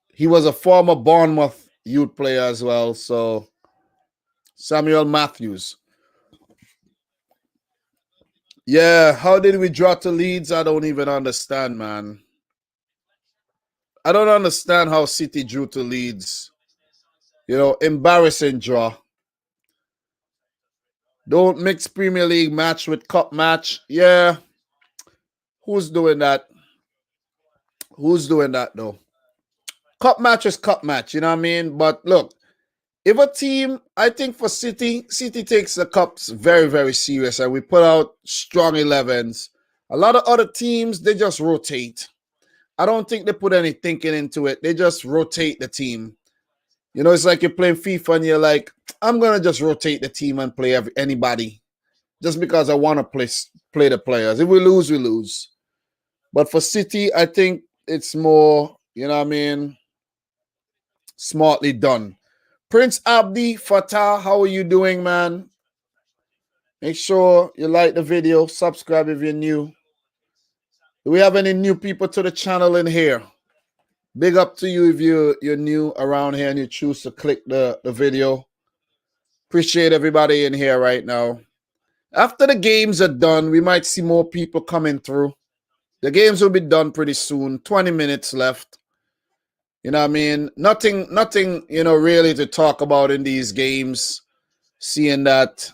He was a former Bournemouth youth player as well. So, Samuel Matthews. Yeah, how did we draw to Leeds? I don't even understand, man. I don't understand how City drew to Leeds. Embarrassing draw. Don't mix Premier League match with cup match. Yeah. Who's doing that? Who's doing that, though? Cup match is cup match, you know what I mean? But look, if a team, I think for City takes the cups very, very serious, and we put out strong 11s. A lot of other teams, they just rotate. I don't think they put any thinking into it. They just rotate the team. It's like you're playing FIFA and you're like, I'm going to just rotate the team and play anybody just because I want to play the players. If we lose, we lose. But for City, I think it's more, you know what I mean, smartly done. Prince Abdi Fatah, how are you doing, man? Make sure you like the video, subscribe if you're new. Do we have any new people to the channel in here? Big up to you if you're new around here and you choose to click the video. Appreciate everybody in here right now. After the games are done, we might see more people coming through. The games will be done pretty soon. 20 minutes left. You know what I mean? Nothing, really to talk about in these games, seeing that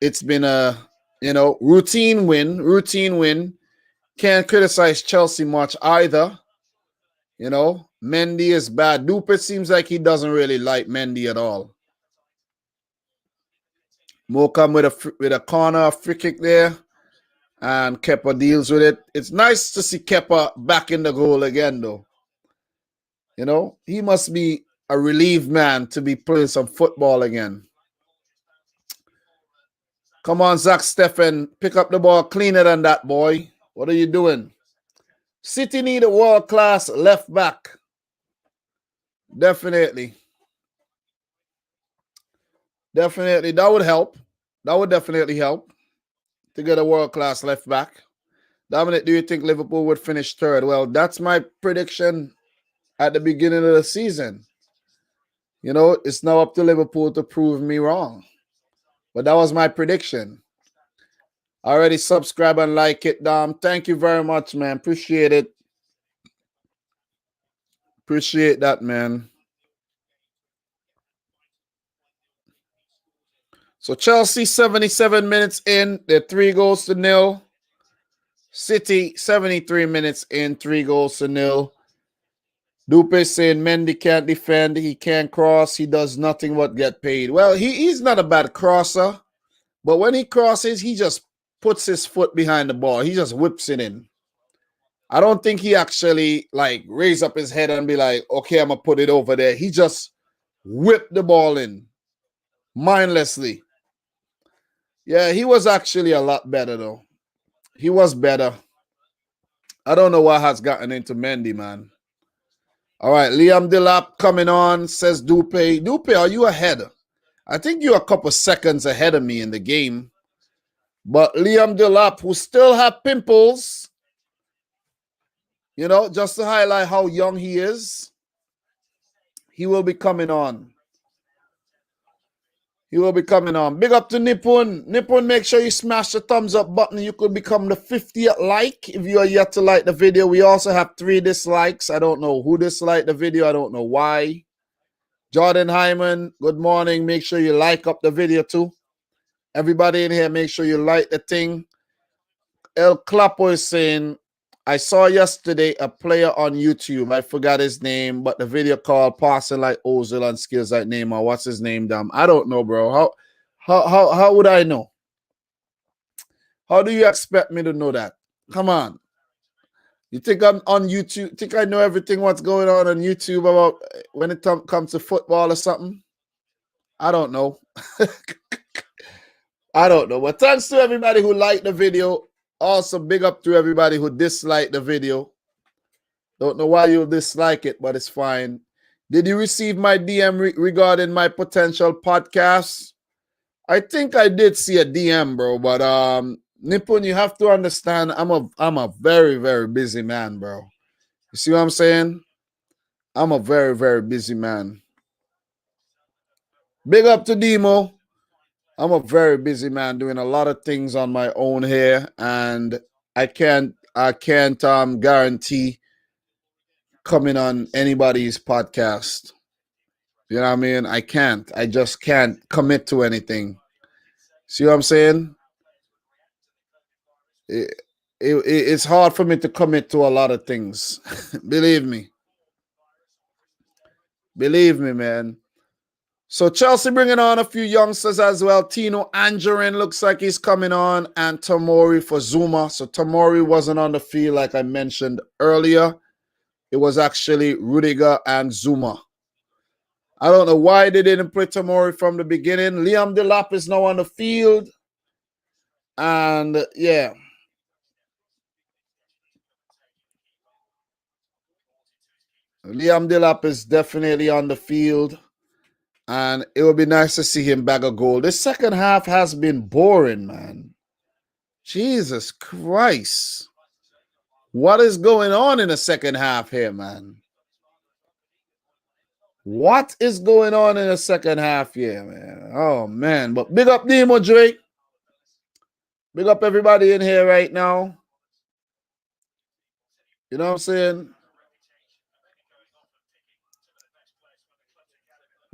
it's been a, routine win. Can't criticize Chelsea much either. Mendy is bad. Dupe seems like he doesn't really like Mendy at all. Morecambe with a corner free kick there, and Kepa deals with it. It's nice to see Kepa back in the goal again, though. He must be a relieved man to be playing some football again. Come on, Zach Steffen, pick up the ball cleaner than that, boy. What are you doing? City need a world-class left back. Definitely. That would help. That would definitely help to get a world-class left back. Dominic, do you think Liverpool would finish third? Well, that's my prediction at the beginning of the season. It's now up to Liverpool to prove me wrong. But that was my prediction. Already subscribe and like it, Dom. Thank you very much, man. Appreciate it. Appreciate that, man. So Chelsea, 77 minutes in. They're 3-0. City, 73 minutes in, 3-0. Dupe saying Mendy can't defend. He can't cross. He does nothing but get paid. Well, he's not a bad crosser. But when he crosses, he just puts his foot behind the ball. He just whips it in. I don't think he actually raise up his head and be like, okay, I'm going to put it over there. He just whipped the ball in mindlessly. Yeah, he was actually a lot better, though. He was better. I don't know what has gotten into Mendy, man. All right, Liam Delap coming on, says Dupe. Dupe, are you ahead? I think you're a couple seconds ahead of me in the game. But Liam Delap, who still have pimples, just to highlight how young he is, he will be coming on. He will be coming on. Big up to Nippon. Nippon, make sure you smash the thumbs up button. You could become the 50th like if you are yet to like the video. We also have 3 dislikes. I don't know who disliked the video. I don't know why. Jordan Hyman, good morning. Make sure you like up the video too. Everybody in here, make sure you like the thing. El Clapo is saying, I saw yesterday a player on YouTube. I forgot his name, but the video called "Passing Like Ozil and Skills Like Neymar." What's his name, damn? I don't know, bro. How would I know? How do you expect me to know that? Come on. You think I'm on YouTube? Think I know everything what's going on YouTube about when it comes to football or something? I don't know. I don't know. But thanks to everybody who liked the video. Also, big up to everybody who disliked the video. Don't know why you dislike it, but it's fine. Did you receive my DM regarding my potential podcast? I think I did see a DM, bro. But Nippon, you have to understand, I'm a very, very busy man, bro. You see what I'm saying? I'm a very, very busy man. Big up to Demo. I'm a very busy man doing a lot of things on my own here, and I can't guarantee coming on anybody's podcast. You know what I mean? I can't. I just can't commit to anything. See what I'm saying? It's hard for me to commit to a lot of things. Believe me. Believe me, man. So Chelsea bringing on a few youngsters as well. Tino Angerin looks like he's coming on, and Tomori for Zuma. So Tomori wasn't on the field like I mentioned earlier. It was actually Rudiger and Zuma. I don't know why they didn't play Tomori from the beginning. Liam Delap is now on the field. And yeah. Liam Delap is definitely on the field. And it would be nice to see him bag a goal. This second half has been boring, man. Jesus Christ. What is going on in the second half here, man? What is going on in the second half here, man? Oh, man. But big up Nemo Drake. Big up everybody in here right now. You know what I'm saying?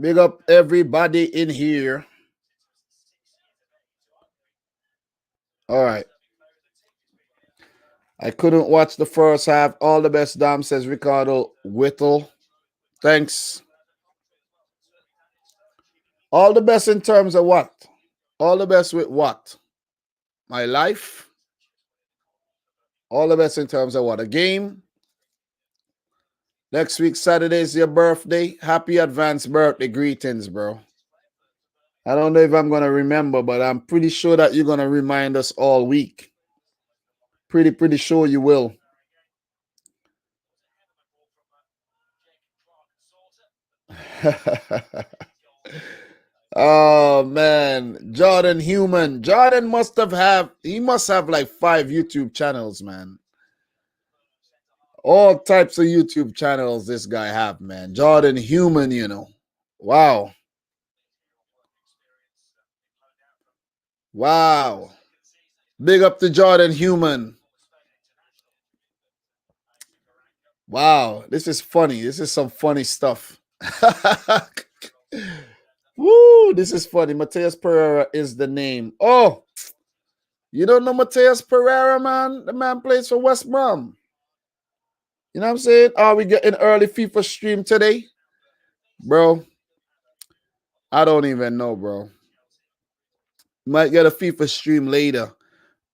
Big up everybody in here. All right. I couldn't watch the first half. All the best, Dom, says Ricardo Whittle. Thanks. All the best in terms of what? All the best with what? My life? All the best in terms of what? A game? Next week, Saturday is your birthday. Happy advanced birthday greetings, bro. I don't know if I'm going to remember, but I'm pretty sure that you're going to remind us all week. Pretty sure you will. Oh man, Jordan Human. Jordan must have like 5 YouTube channels, man. All types of YouTube channels this guy have, man. Jordan Human, you know. Wow. Wow. Big up to Jordan Human. Wow, this is funny. This is some funny stuff. Woo, this is funny. Mateus Pereira is the name. Oh, you don't know Mateus Pereira, man? The man plays for West Brom. You know what I'm saying? Are we getting early FIFA stream today? Bro, I don't even know, bro. Might get a FIFA stream later.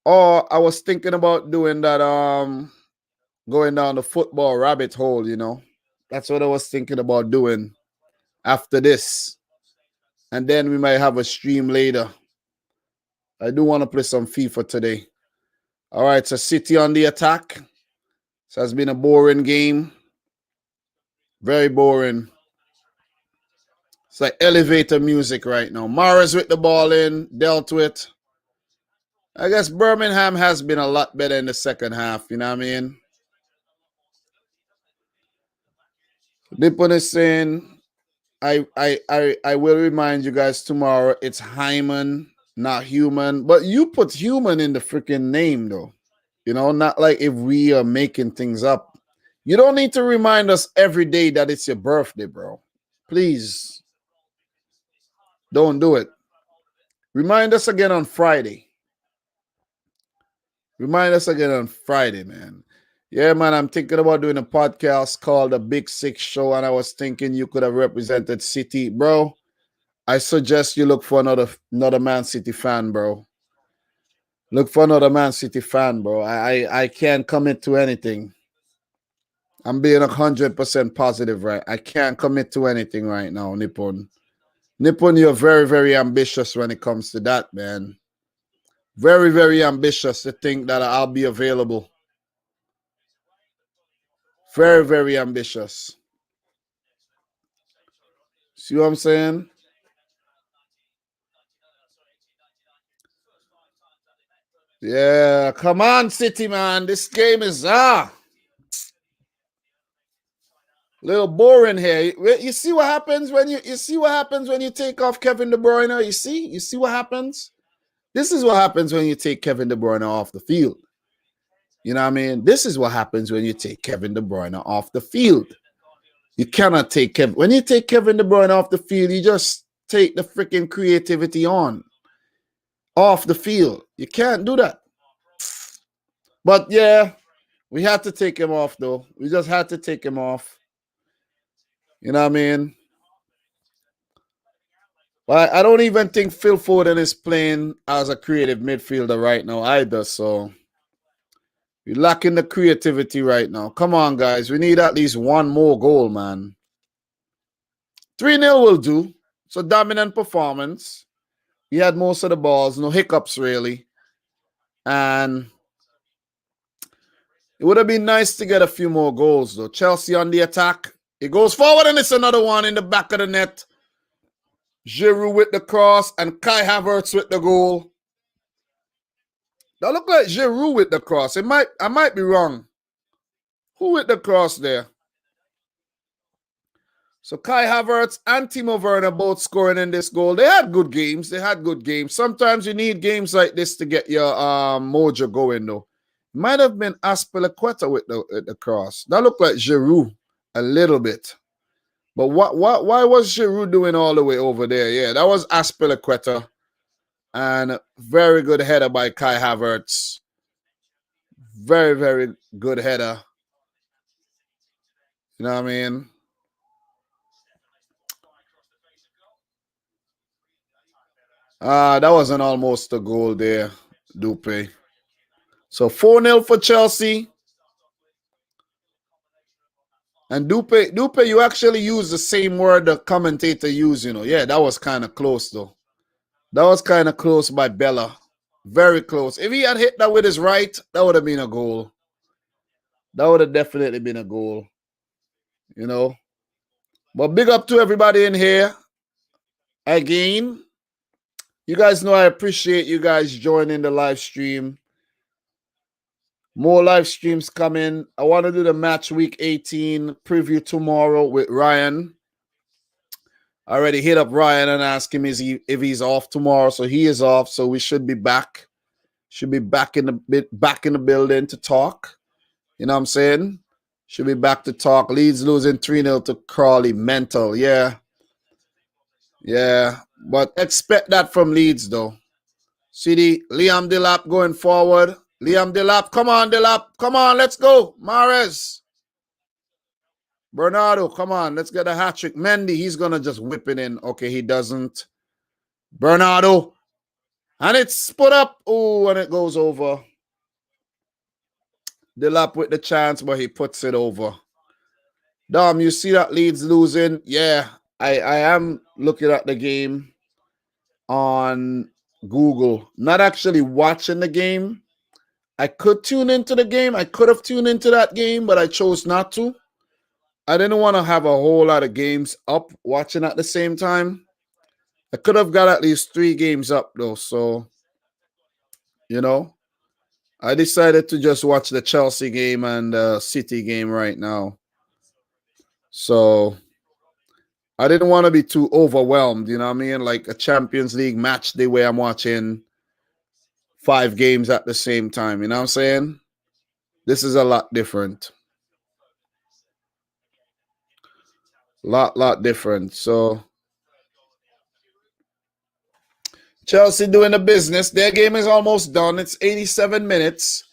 Or I was thinking about doing that, going down the football rabbit hole, you know. That's what I was thinking about doing after this. And then we might have a stream later. I do want to play some FIFA today. All right, so City on the attack. So it's been a boring game. Very boring. It's like elevator music right now. Mara's with the ball in, dealt with. I guess Birmingham has been a lot better in the second half, you know what I mean? Nippon is saying, I will remind you guys tomorrow it's Hyman, not human. But you put human in the freaking name, though. You know, not like if we are making things up. You don't need to remind us every day that it's your birthday, bro. Please. Don't do it. Remind us again on Friday. Remind us again on Friday, man. Yeah, man, I'm thinking about doing a podcast called The Big Six Show, and I was thinking you could have represented City. Bro, I suggest you look for another Man City fan, bro. Look for another Man City fan, bro. I can't commit to anything. I'm being 100% positive, right? I can't commit to anything right now, Nippon. Nippon, you're very, very ambitious when it comes to that, man. Very, very ambitious to think that I'll be available. Very, very ambitious. See what I'm saying? Yeah, come on, City, man. This game is little boring here. You see what happens when you see what happens when you take off Kevin De Bruyne? You see what happens? This is what happens when you take Kevin De Bruyne off the field. You know what I mean? This is what happens when you take Kevin De Bruyne off the field. You cannot take Kevin. When you take Kevin De Bruyne off the field, you just take the freaking creativity off the field. You can't do that. But yeah, we had to take him off though. We just had to take him off. You know what I mean? But I don't even think Phil Foden is playing as a creative midfielder right now either. So we're lacking the creativity right now. Come on, guys. We need at least one more goal, man. 3-0 will do. It's a dominant performance. He had most of the balls, no hiccups really. And it would have been nice to get a few more goals, though. Chelsea on the attack. It goes forward, and it's another one in the back of the net. Giroud with the cross, and Kai Havertz with the goal. That look like Giroud with the cross. I might be wrong. Who with the cross there? So Kai Havertz and Timo Werner both scoring in this goal. They had good games. Sometimes you need games like this to get your mojo going, though. Might have been Aspilicueta with the cross. That looked like Giroud a little bit. But why was Giroud doing all the way over there? Yeah, that was Aspilicueta. And very good header by Kai Havertz. Very, very good header. You know what I mean? That wasn't almost a goal there, Dupe. So 4-0 for Chelsea. And Dupe, you actually used the same word the commentator used, you know. Yeah, that was kind of close, though. That was kind of close by Bella. Very close. If he had hit that with his right, that would have been a goal. That would have definitely been a goal. You know. But big up to everybody in here. Again, you guys know I appreciate you guys joining the live stream. More live streams coming. I want to do the match week 18 preview tomorrow with Ryan. I already hit up Ryan and asked him if he's off tomorrow. So he is off. So we should be back. Should be back in the building to talk. You know what I'm saying? Should be back to talk. Leeds losing 3-0 to Crawley. Mental. Yeah. Yeah. But expect that from Leeds, though. See Liam Delap going forward. Liam Delap. Come on, Delap. Come on, let's go. Mahrez. Bernardo, come on. Let's get a hat trick. Mendy, he's going to just whip it in. Okay, he doesn't. Bernardo. And it's put up. Oh, and it goes over. Delap with the chance, but he puts it over. Dom, you see that Leeds losing? Yeah, I am looking at the game on Google. Not actually watching the game. I could tune into the game. I could have tuned into that game, but I chose not to. I didn't want to have a whole lot of games up watching at the same time. I could have got at least 3 games up, though. So, you know, I decided to just watch the Chelsea game and the City game right now. So I didn't want to be too overwhelmed, you know what I mean? Like a Champions League match day where I'm watching 5 games at the same time, you know what I'm saying? This is a lot different. Lot different. So Chelsea doing the business. Their game is almost done. It's 87 minutes.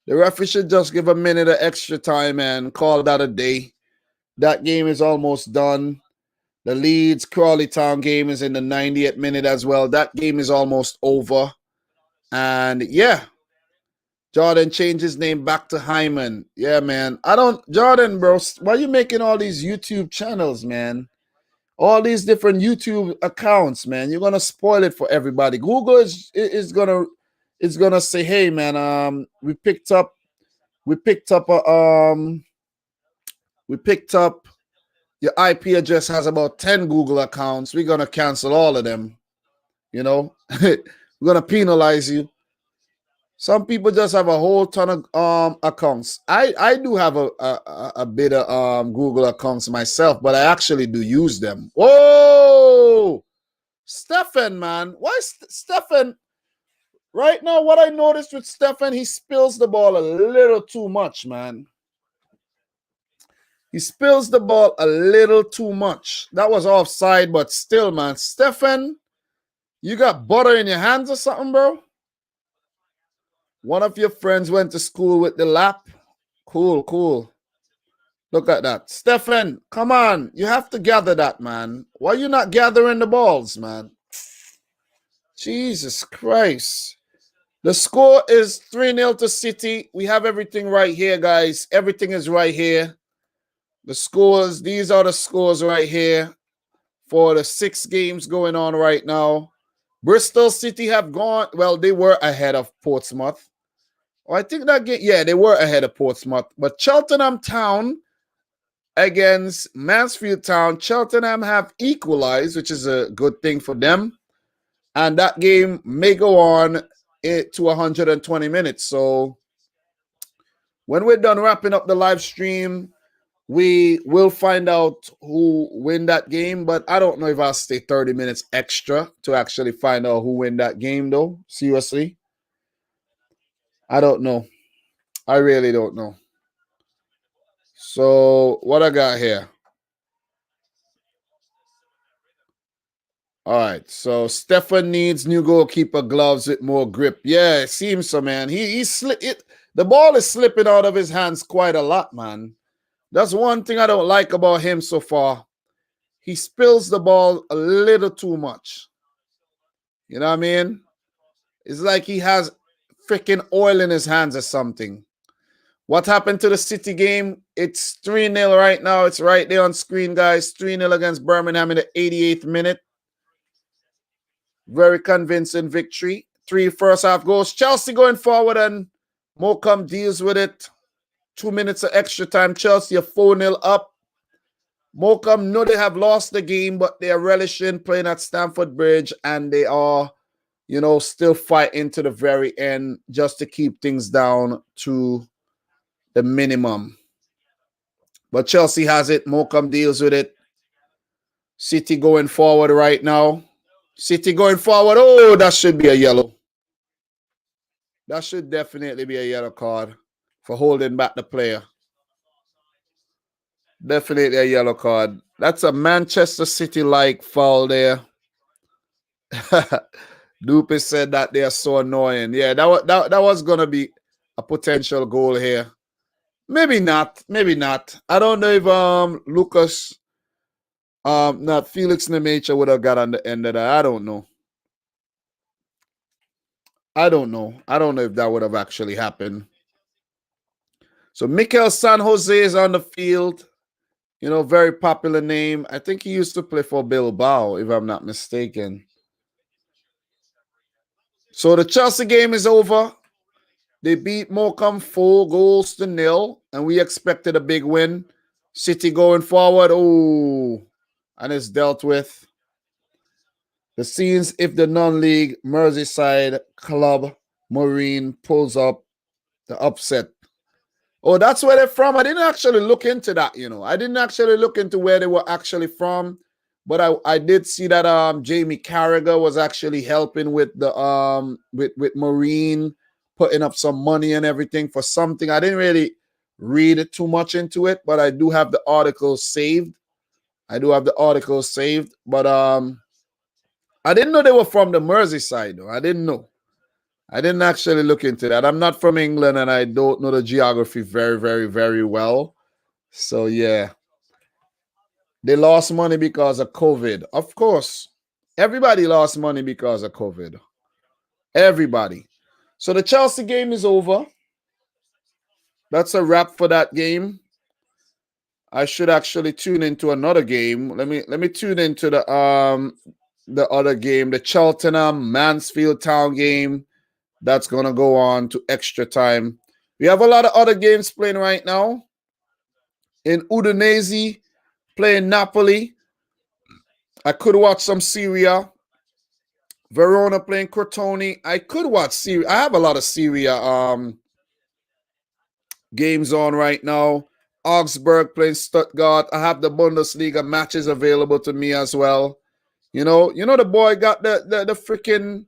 The referee should just give a minute of extra time and call that a day. That game is almost done. The Leeds Crawley Town game is in the 90th minute as well. That game is almost over. And yeah, Jordan changed his name back to Hyman. Yeah, man. Jordan, bro, why are you making all these YouTube channels, man? All these different YouTube accounts, man. You're gonna spoil it for everybody. Google is gonna say, hey, man, we picked up your IP address has about 10 Google accounts. We're gonna cancel all of them. You know, we're gonna penalize you. Some people just have a whole ton of accounts. I do have a bit of Google accounts myself, but I actually do use them. Whoa, Stefan, man, why Stefan? Right now, what I noticed with Stefan, he spills the ball a little too much, man. He spills the ball a little too much. That was offside, but still, man. Stefan, you got butter in your hands or something, bro? One of your friends went to school with the lap. Cool, cool. Look at that. Stefan, come on. You have to gather that, man. Why are you not gathering the balls, man? Jesus Christ. The score is 3-0 to City. We have everything right here, guys. Everything is right here. The scores, these are the scores right here for the 6 games going on right now. Bristol City have gone, well, they were ahead of Portsmouth. Oh, I think that game, yeah, they were ahead of Portsmouth. But Cheltenham Town against Mansfield Town, Cheltenham have equalized, which is a good thing for them. And that game may go on to 120 minutes. So when we're done wrapping up the live stream, we will find out who win that game, but I don't know if I'll stay 30 minutes extra to actually find out who win that game, though. Seriously. I don't know. I really don't know. So, what I got here? All right. So, Stefan needs new goalkeeper gloves with more grip. Yeah, it seems so, man. The ball is slipping out of his hands quite a lot, man. That's one thing I don't like about him so far. He spills the ball a little too much. You know what I mean? It's like he has freaking oil in his hands or something. What happened to the City game? It's 3-0 right now. It's right there on screen, guys. 3-0 against Birmingham in the 88th minute. Very convincing victory. 3 first half goals. Chelsea going forward and Morecambe deals with it. 2 minutes of extra time. Chelsea are 4-0 up. Morecambe know they have lost the game, but they are relishing playing at Stamford Bridge, and they are, you know, still fighting to the very end just to keep things down to the minimum. But Chelsea has it. Morecambe deals with it. City going forward right now. City going forward. Oh, that should be a yellow. That should definitely be a yellow card for holding back the player. Definitely a yellow card. That's a Manchester City-like foul there. Dupe said that they are so annoying. Yeah, that was gonna be a potential goal here. Maybe not. Maybe not. I don't know if Lucas, not Felix Nemacha would have got on the end of that. I don't know. I don't know if that would have actually happened. So Mikel San Jose is on the field. You know, very popular name. I think he used to play for Bilbao, if I'm not mistaken. So the Chelsea game is over. They beat Morecambe 4-0, and we expected a big win. City going forward. Oh, and it's dealt with. The scenes if the non-league Merseyside club Marine pulls up the upset. Oh, that's where they're from. I didn't actually look into that, you know. I didn't actually look into where they were actually from. But I did see that Jamie Carragher was actually helping with the with Marine, putting up some money and everything for something. I didn't really read too much into it, but I do have the article saved. But I didn't know they were from the Merseyside, though. I didn't know. I didn't actually look into that. I'm not from England and I don't know the geography very, very, very well. So, yeah. They lost money because of COVID. Of course. Everybody lost money because of COVID. Everybody. So the Chelsea game is over. That's a wrap for that game. I should actually tune into another game. Let me tune into the other game, the Cheltenham Mansfield Town game. That's gonna go on to extra time. We have a lot of other games playing right now. In Udinese playing Napoli. I could watch some Serie A. Verona playing Crotone. I could watch Serie. I have a lot of Serie A games on right now. Augsburg playing Stuttgart. I have the Bundesliga matches available to me as well. You know the boy got the freaking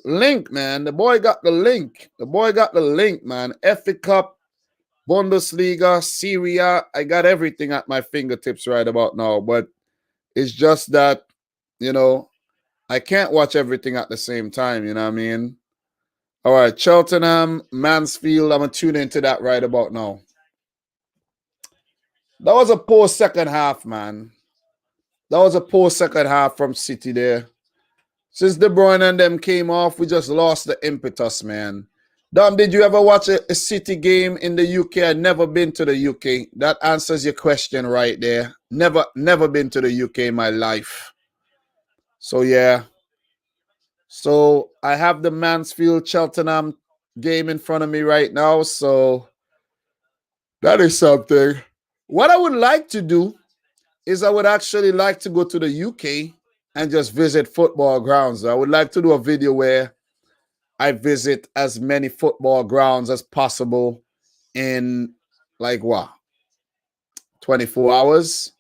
link, man. The boy got the link. The boy got the link, man. FA Cup, Bundesliga, Serie A. I got everything at my fingertips right about now. But it's just that, I can't watch everything at the same time. You know what I mean? All right, Cheltenham, Mansfield. I'm going to tune into that right about now. That was a poor second half, man. That was a poor second half from City there. Since De Bruyne and them came off, we just lost the impetus, man. Dom, did you ever watch a City game in the UK? I've never been to the UK. That answers your question right there. Never been to the UK in my life. So, yeah. So, I have the Mansfield Cheltenham game in front of me right now. So, that is something. What I would like to do is I would actually like to go to the UK and just visit football grounds. I would like to do a video where I visit as many football grounds as possible in 24 hours.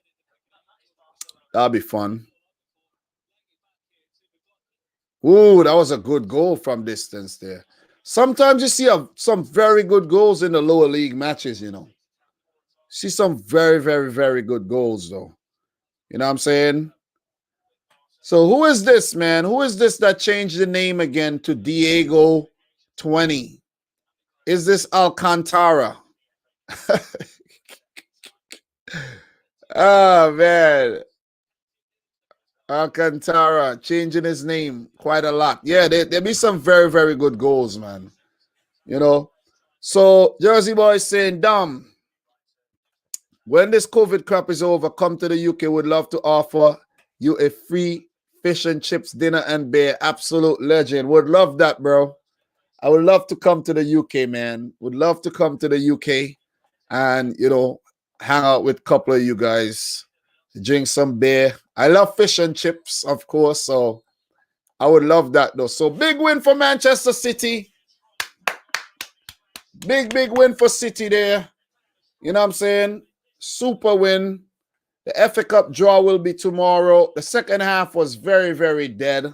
That'll be fun. Ooh, that was a good goal from distance there. Sometimes you see some very good goals in the lower league matches, See some very, very, very good goals, though. You know what I'm saying? So who is this, man? Who is this that changed the name again to Diego 20? Is this Alcantara? Oh, man. Alcantara changing his name quite a lot. Yeah, there'll be some very, very good goals, man. So Jersey Boy saying, Dom, when this COVID crap is over, come to the UK. Would love to offer you a free fish and chips dinner and beer. Absolute legend. Would love that, bro. I would love to come to the UK, man. Would love to come to the UK and, hang out with a couple of you guys, drink some beer. I love fish and chips, of course, so I would love that, though. So big win for Manchester City. Big win for City there. You know what I'm saying? Super win. The FA Cup draw will be tomorrow. The second half was very, very dead.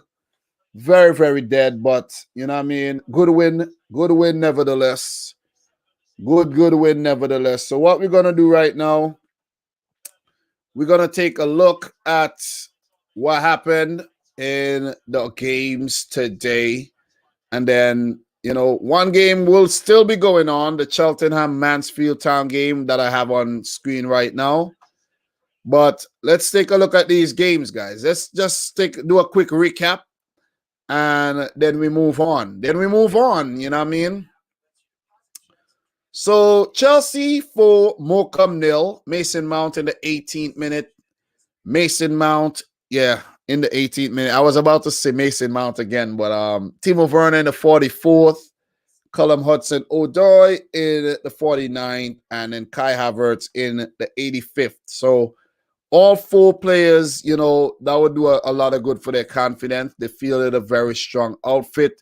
Very, very dead, but, you know what I mean? Good win nevertheless. Good win nevertheless. So what we're going to do right now, we're going to take a look at what happened in the games today. And then, one game will still be going on, the Cheltenham Mansfield Town game that I have on screen right now. But let's take a look at these games, guys. Let's just do a quick recap. And then we move on. You know what I mean? So Chelsea for Morecambe 0. Mason Mount in the 18th minute. Mason Mount, in the 18th minute. I was about to say Mason Mount again, but Timo Werner in the 44th. Callum Hudson-Odoi in the 49th. And then Kai Havertz in the 85th. So all four players, that would do a lot of good for their confidence. They fielded a very strong outfit.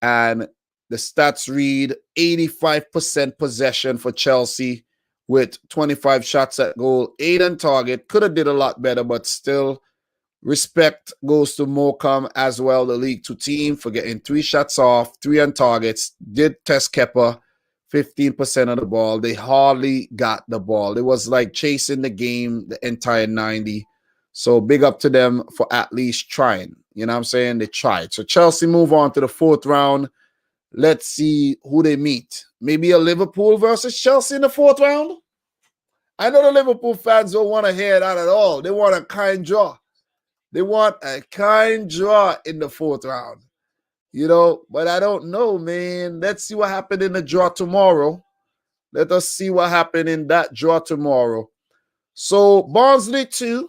And the stats read 85% possession for Chelsea with 25 shots at goal, 8 on target. Could have did a lot better, but still respect goes to Morecambe as well, the League 2 team, for getting 3 shots off, 3 on targets. Did test Kepa 15% of the ball. They hardly got the ball. It was like chasing the game the entire 90. So big up to them for at least trying. You know what I'm saying? They tried. So Chelsea move on to the 4th round. Let's see who they meet. Maybe a Liverpool versus Chelsea in the 4th round? I know the Liverpool fans don't want to hear that at all. They want a kind draw. They want a kind draw in the 4th round. You know, but I don't know, man. Let's see what happened in the draw tomorrow. Let us see what happened in that draw tomorrow. So Barnsley 2,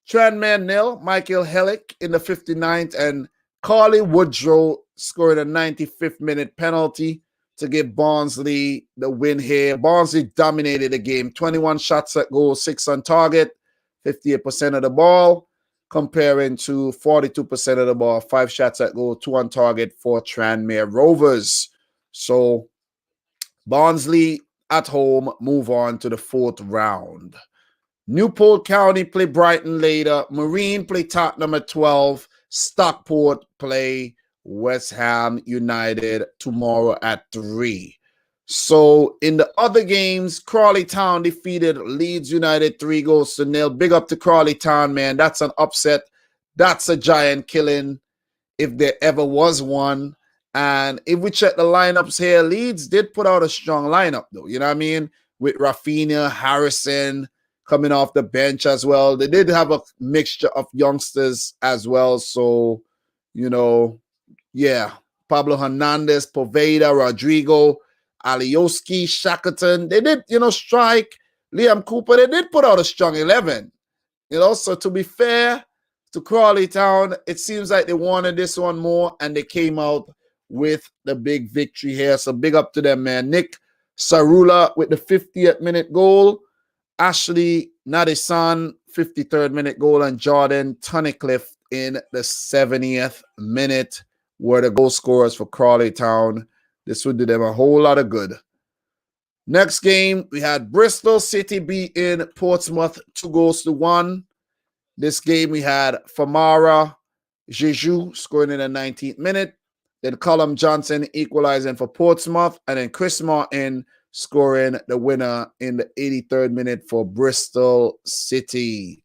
Tranmere 0, Michael Hellick in the 59th, and Carly Woodrow scoring a 95th minute penalty to give Barnsley the win here. Barnsley dominated the game. 21 shots at goal, 6 on target, 58% of the ball, comparing to 42% of the ball, 5 shots at goal, 2 on target for Tranmere Rovers. So Barnsley at home move on to the 4th round. Newport County play Brighton later. Marine play Tottenham at 12. Stockport play West Ham United tomorrow at 3. So in the other games, Crawley Town defeated Leeds United 3-0. Big up to Crawley Town, man. That's an upset. That's a giant killing if there ever was one. And if we check the lineups here, Leeds did put out a strong lineup, though. You know what I mean? With Rafinha, Harrison coming off the bench as well. They did have a mixture of youngsters as well. So, you know, yeah. Pablo Hernandez, Poveda, Rodrigo, Alioski, Shackleton. They did, strike. Liam Cooper, they did put out a strong 11. So to be fair to Crawley Town, it seems like they wanted this one more, and they came out with the big victory here. So big up to them, man. Nick Sarula with the 50th minute goal. Ashley Nadisan, 53rd minute goal, and Jordan Tunnicliffe in the 70th minute were the goal scorers for Crawley Town. This would do them a whole lot of good. Next game, we had Bristol City beating Portsmouth 2-1. This game, we had Famara Jeju scoring in the 19th minute. Then Callum Johnson equalizing for Portsmouth. And then Chris Martin scoring the winner in the 83rd minute for Bristol City.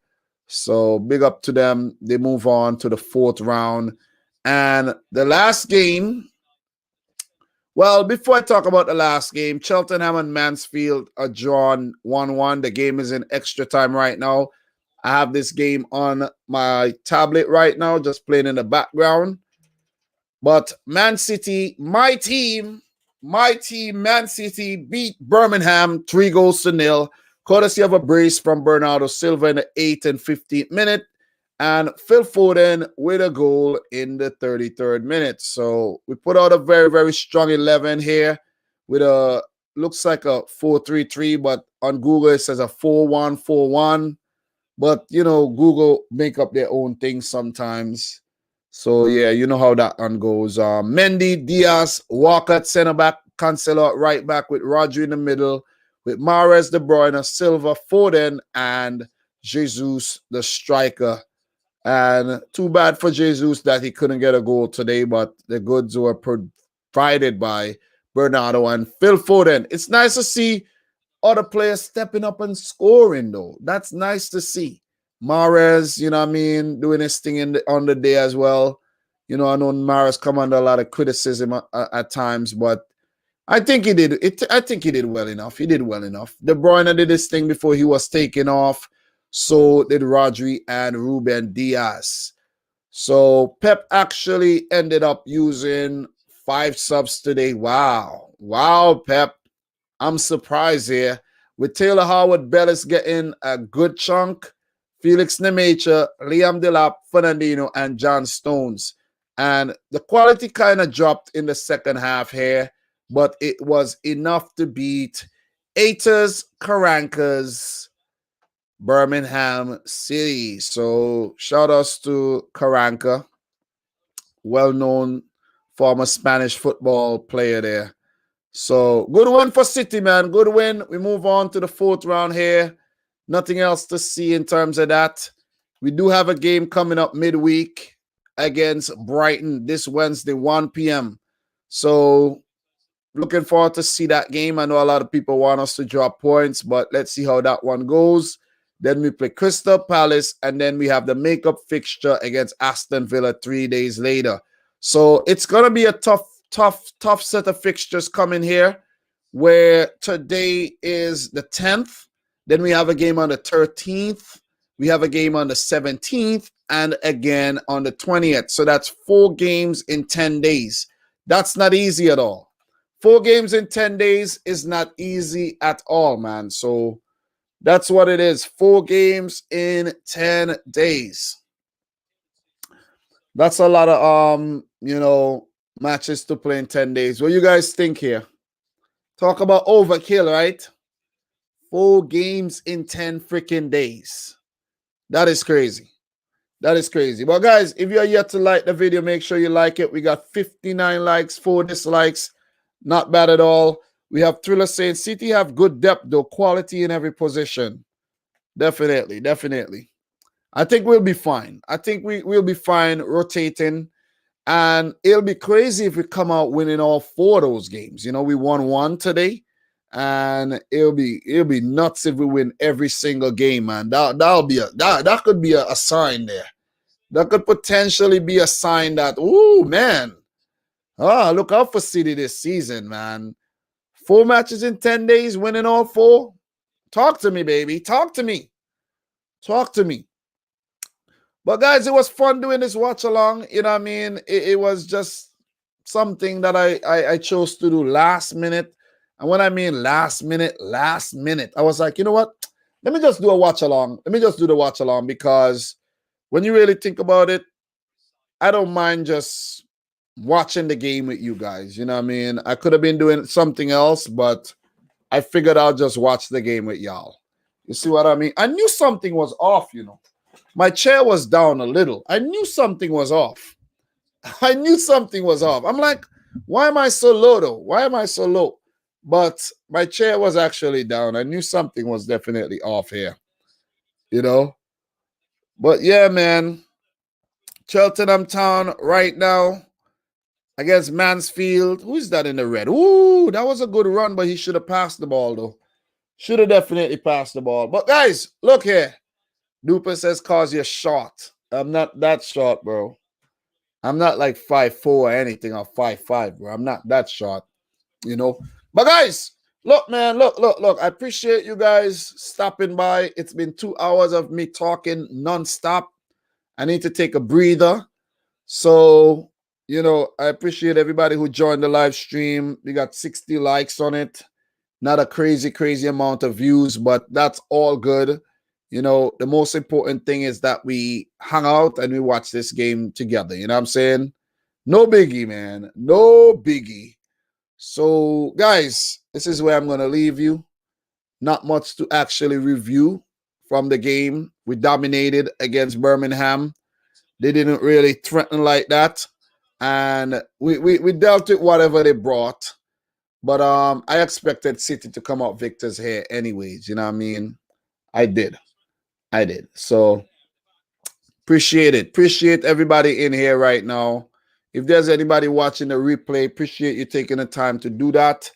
So big up to them. They move on to the 4th round. And the last game, well, before I talk about the last game, Cheltenham and Mansfield are drawn 1-1. The game is in extra time right now. I have this game on my tablet right now, just playing in the background. But Man City, my team, Man City beat Birmingham 3-0, courtesy of a brace from Bernardo Silva in the 8th and 15th minute, and Phil Foden with a goal in the 33rd minute. So we put out a very, very strong 11 here with a, looks like a 4-3-3, but on Google it says a 4-1-4-1. But, Google make up their own things sometimes. So, yeah, you know how that one goes. Mendy, Diaz, Walker at center back, Cancelo at right back with Rodri in the middle, with Mahrez, De Bruyne, Silva, Foden, and Jesus, the striker. And too bad for Jesus that he couldn't get a goal today, but the goods were provided by Bernardo and Phil Foden. It's nice to see other players stepping up and scoring, though. That's nice to see. Mahrez, doing his thing on the day as well. I know Mahrez come under a lot of criticism at times, but I think he did. I think he did well enough. He did well enough. De Bruyne did his thing before he was taken off. So did Rodri and Ruben Diaz. So Pep actually ended up using 5 subs today. Wow, Pep. I'm surprised here. With Taylor Howard-Bellis getting a good chunk, Felix Nmecha, Liam Delap, Fernandinho, and John Stones. And the quality kind of dropped in the second half here, but it was enough to beat Aiters Karanka's Birmingham City. So shout outs to Karanka, well-known former Spanish football player there. So good win for City, man. Good win. We move on to the 4th round here. Nothing else to see in terms of that. We do have a game coming up midweek against Brighton this Wednesday, 1 p.m. So looking forward to see that game. I know a lot of people want us to drop points, but let's see how that one goes. Then we play Crystal Palace, and then we have the makeup fixture against Aston Villa 3 days later. So it's going to be a tough set of fixtures coming here, where today is the 10th. Then we have a game on the 13th. We have a game on the 17th and again on the 20th. So that's 4 games in 10 days. That's not easy at all. 4 games in 10 days is not easy at all, man. So that's what it is. 4 games in 10 days. That's a lot of matches to play in 10 days. What do you guys think here? Talk about overkill, right? 4 games in 10 freaking days. That is crazy. That is crazy. But guys, if you're yet to like the video, make sure you like it. We got 59 likes, 4 dislikes. Not bad at all. We have Thriller saying City have good depth, though. Quality in every position. Definitely, definitely. I think we'll be fine. I think we'll be fine rotating. And it'll be crazy if we come out winning all 4 of those games. You know, we won 1 today. And it'll be nuts if we win every single game, man. That could be a sign there. That could potentially be a sign that, ooh, man. Look out for City this season, man. 4 matches in 10 days, winning all 4. Talk to me, baby. Talk to me. Talk to me. But guys, it was fun doing this watch along. You know what I mean? It was just something that I chose to do last minute. And when I mean last minute, I was like, you know what? Let me just do a watch along. Let me just do the watch along, because when you really think about it, I don't mind just watching the game with you guys. You know what I mean? I could have been doing something else, but I figured I'll just watch the game with y'all. You see what I mean? I knew something was off, you know. My chair was down a little. I knew something was off. I knew something was off. I'm like, why am I so low though? Why am I so low? But my chair was actually down. I knew something was definitely off here, you know. But yeah, man. Cheltenham Town right now against Mansfield. Who's that in the red? Ooh, that was a good run, but he should have passed the ball, though. Should have definitely passed the ball. But guys, look here. Duper says, cause you're short. I'm not that short, bro. I'm not like 5'4" or anything, or 5'5", bro. I'm not that short, you know. But guys, look, man, look. I appreciate you guys stopping by. It's been 2 hours of me talking nonstop. I need to take a breather. So, you know, I appreciate everybody who joined the live stream. We got 60 likes on it. Not a crazy amount of views, but that's all good. You know, the most important thing is that we hung out and we watched this game together. You know what I'm saying? No biggie, man. No biggie. So, guys, this is where I'm going to leave you. Not much to actually review from the game. We dominated against Birmingham. They didn't really threaten like that. And we dealt with whatever they brought. But I expected City to come out victors here anyways. You know what I mean? I did. So appreciate it. Appreciate everybody in here right now. If there's anybody watching the replay, appreciate you taking the time to do that.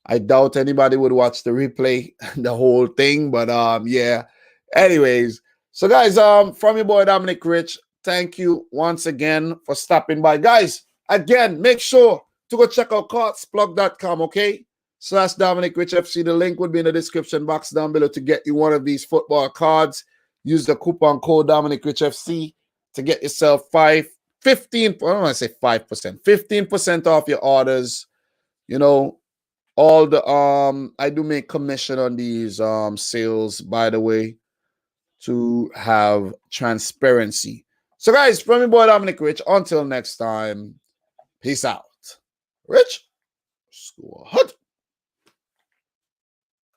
I doubt anybody would watch the replay, the whole thing. But yeah. Anyways, so guys, from your boy Dominic Rich, thank you once again for stopping by. Guys, again, make sure to go check out cardsplug.com, okay? / Dominic Rich FC. The link would be in the description box down below to get you one of these football cards. Use the coupon code Dominic Rich FC to get yourself 15%, I don't want to say 5%, 15% off your orders. You know, all the I do make commission on these sales, by the way, to have transparency. So guys, from your boy Dominic Rich, until next time, peace out. Rich, squad.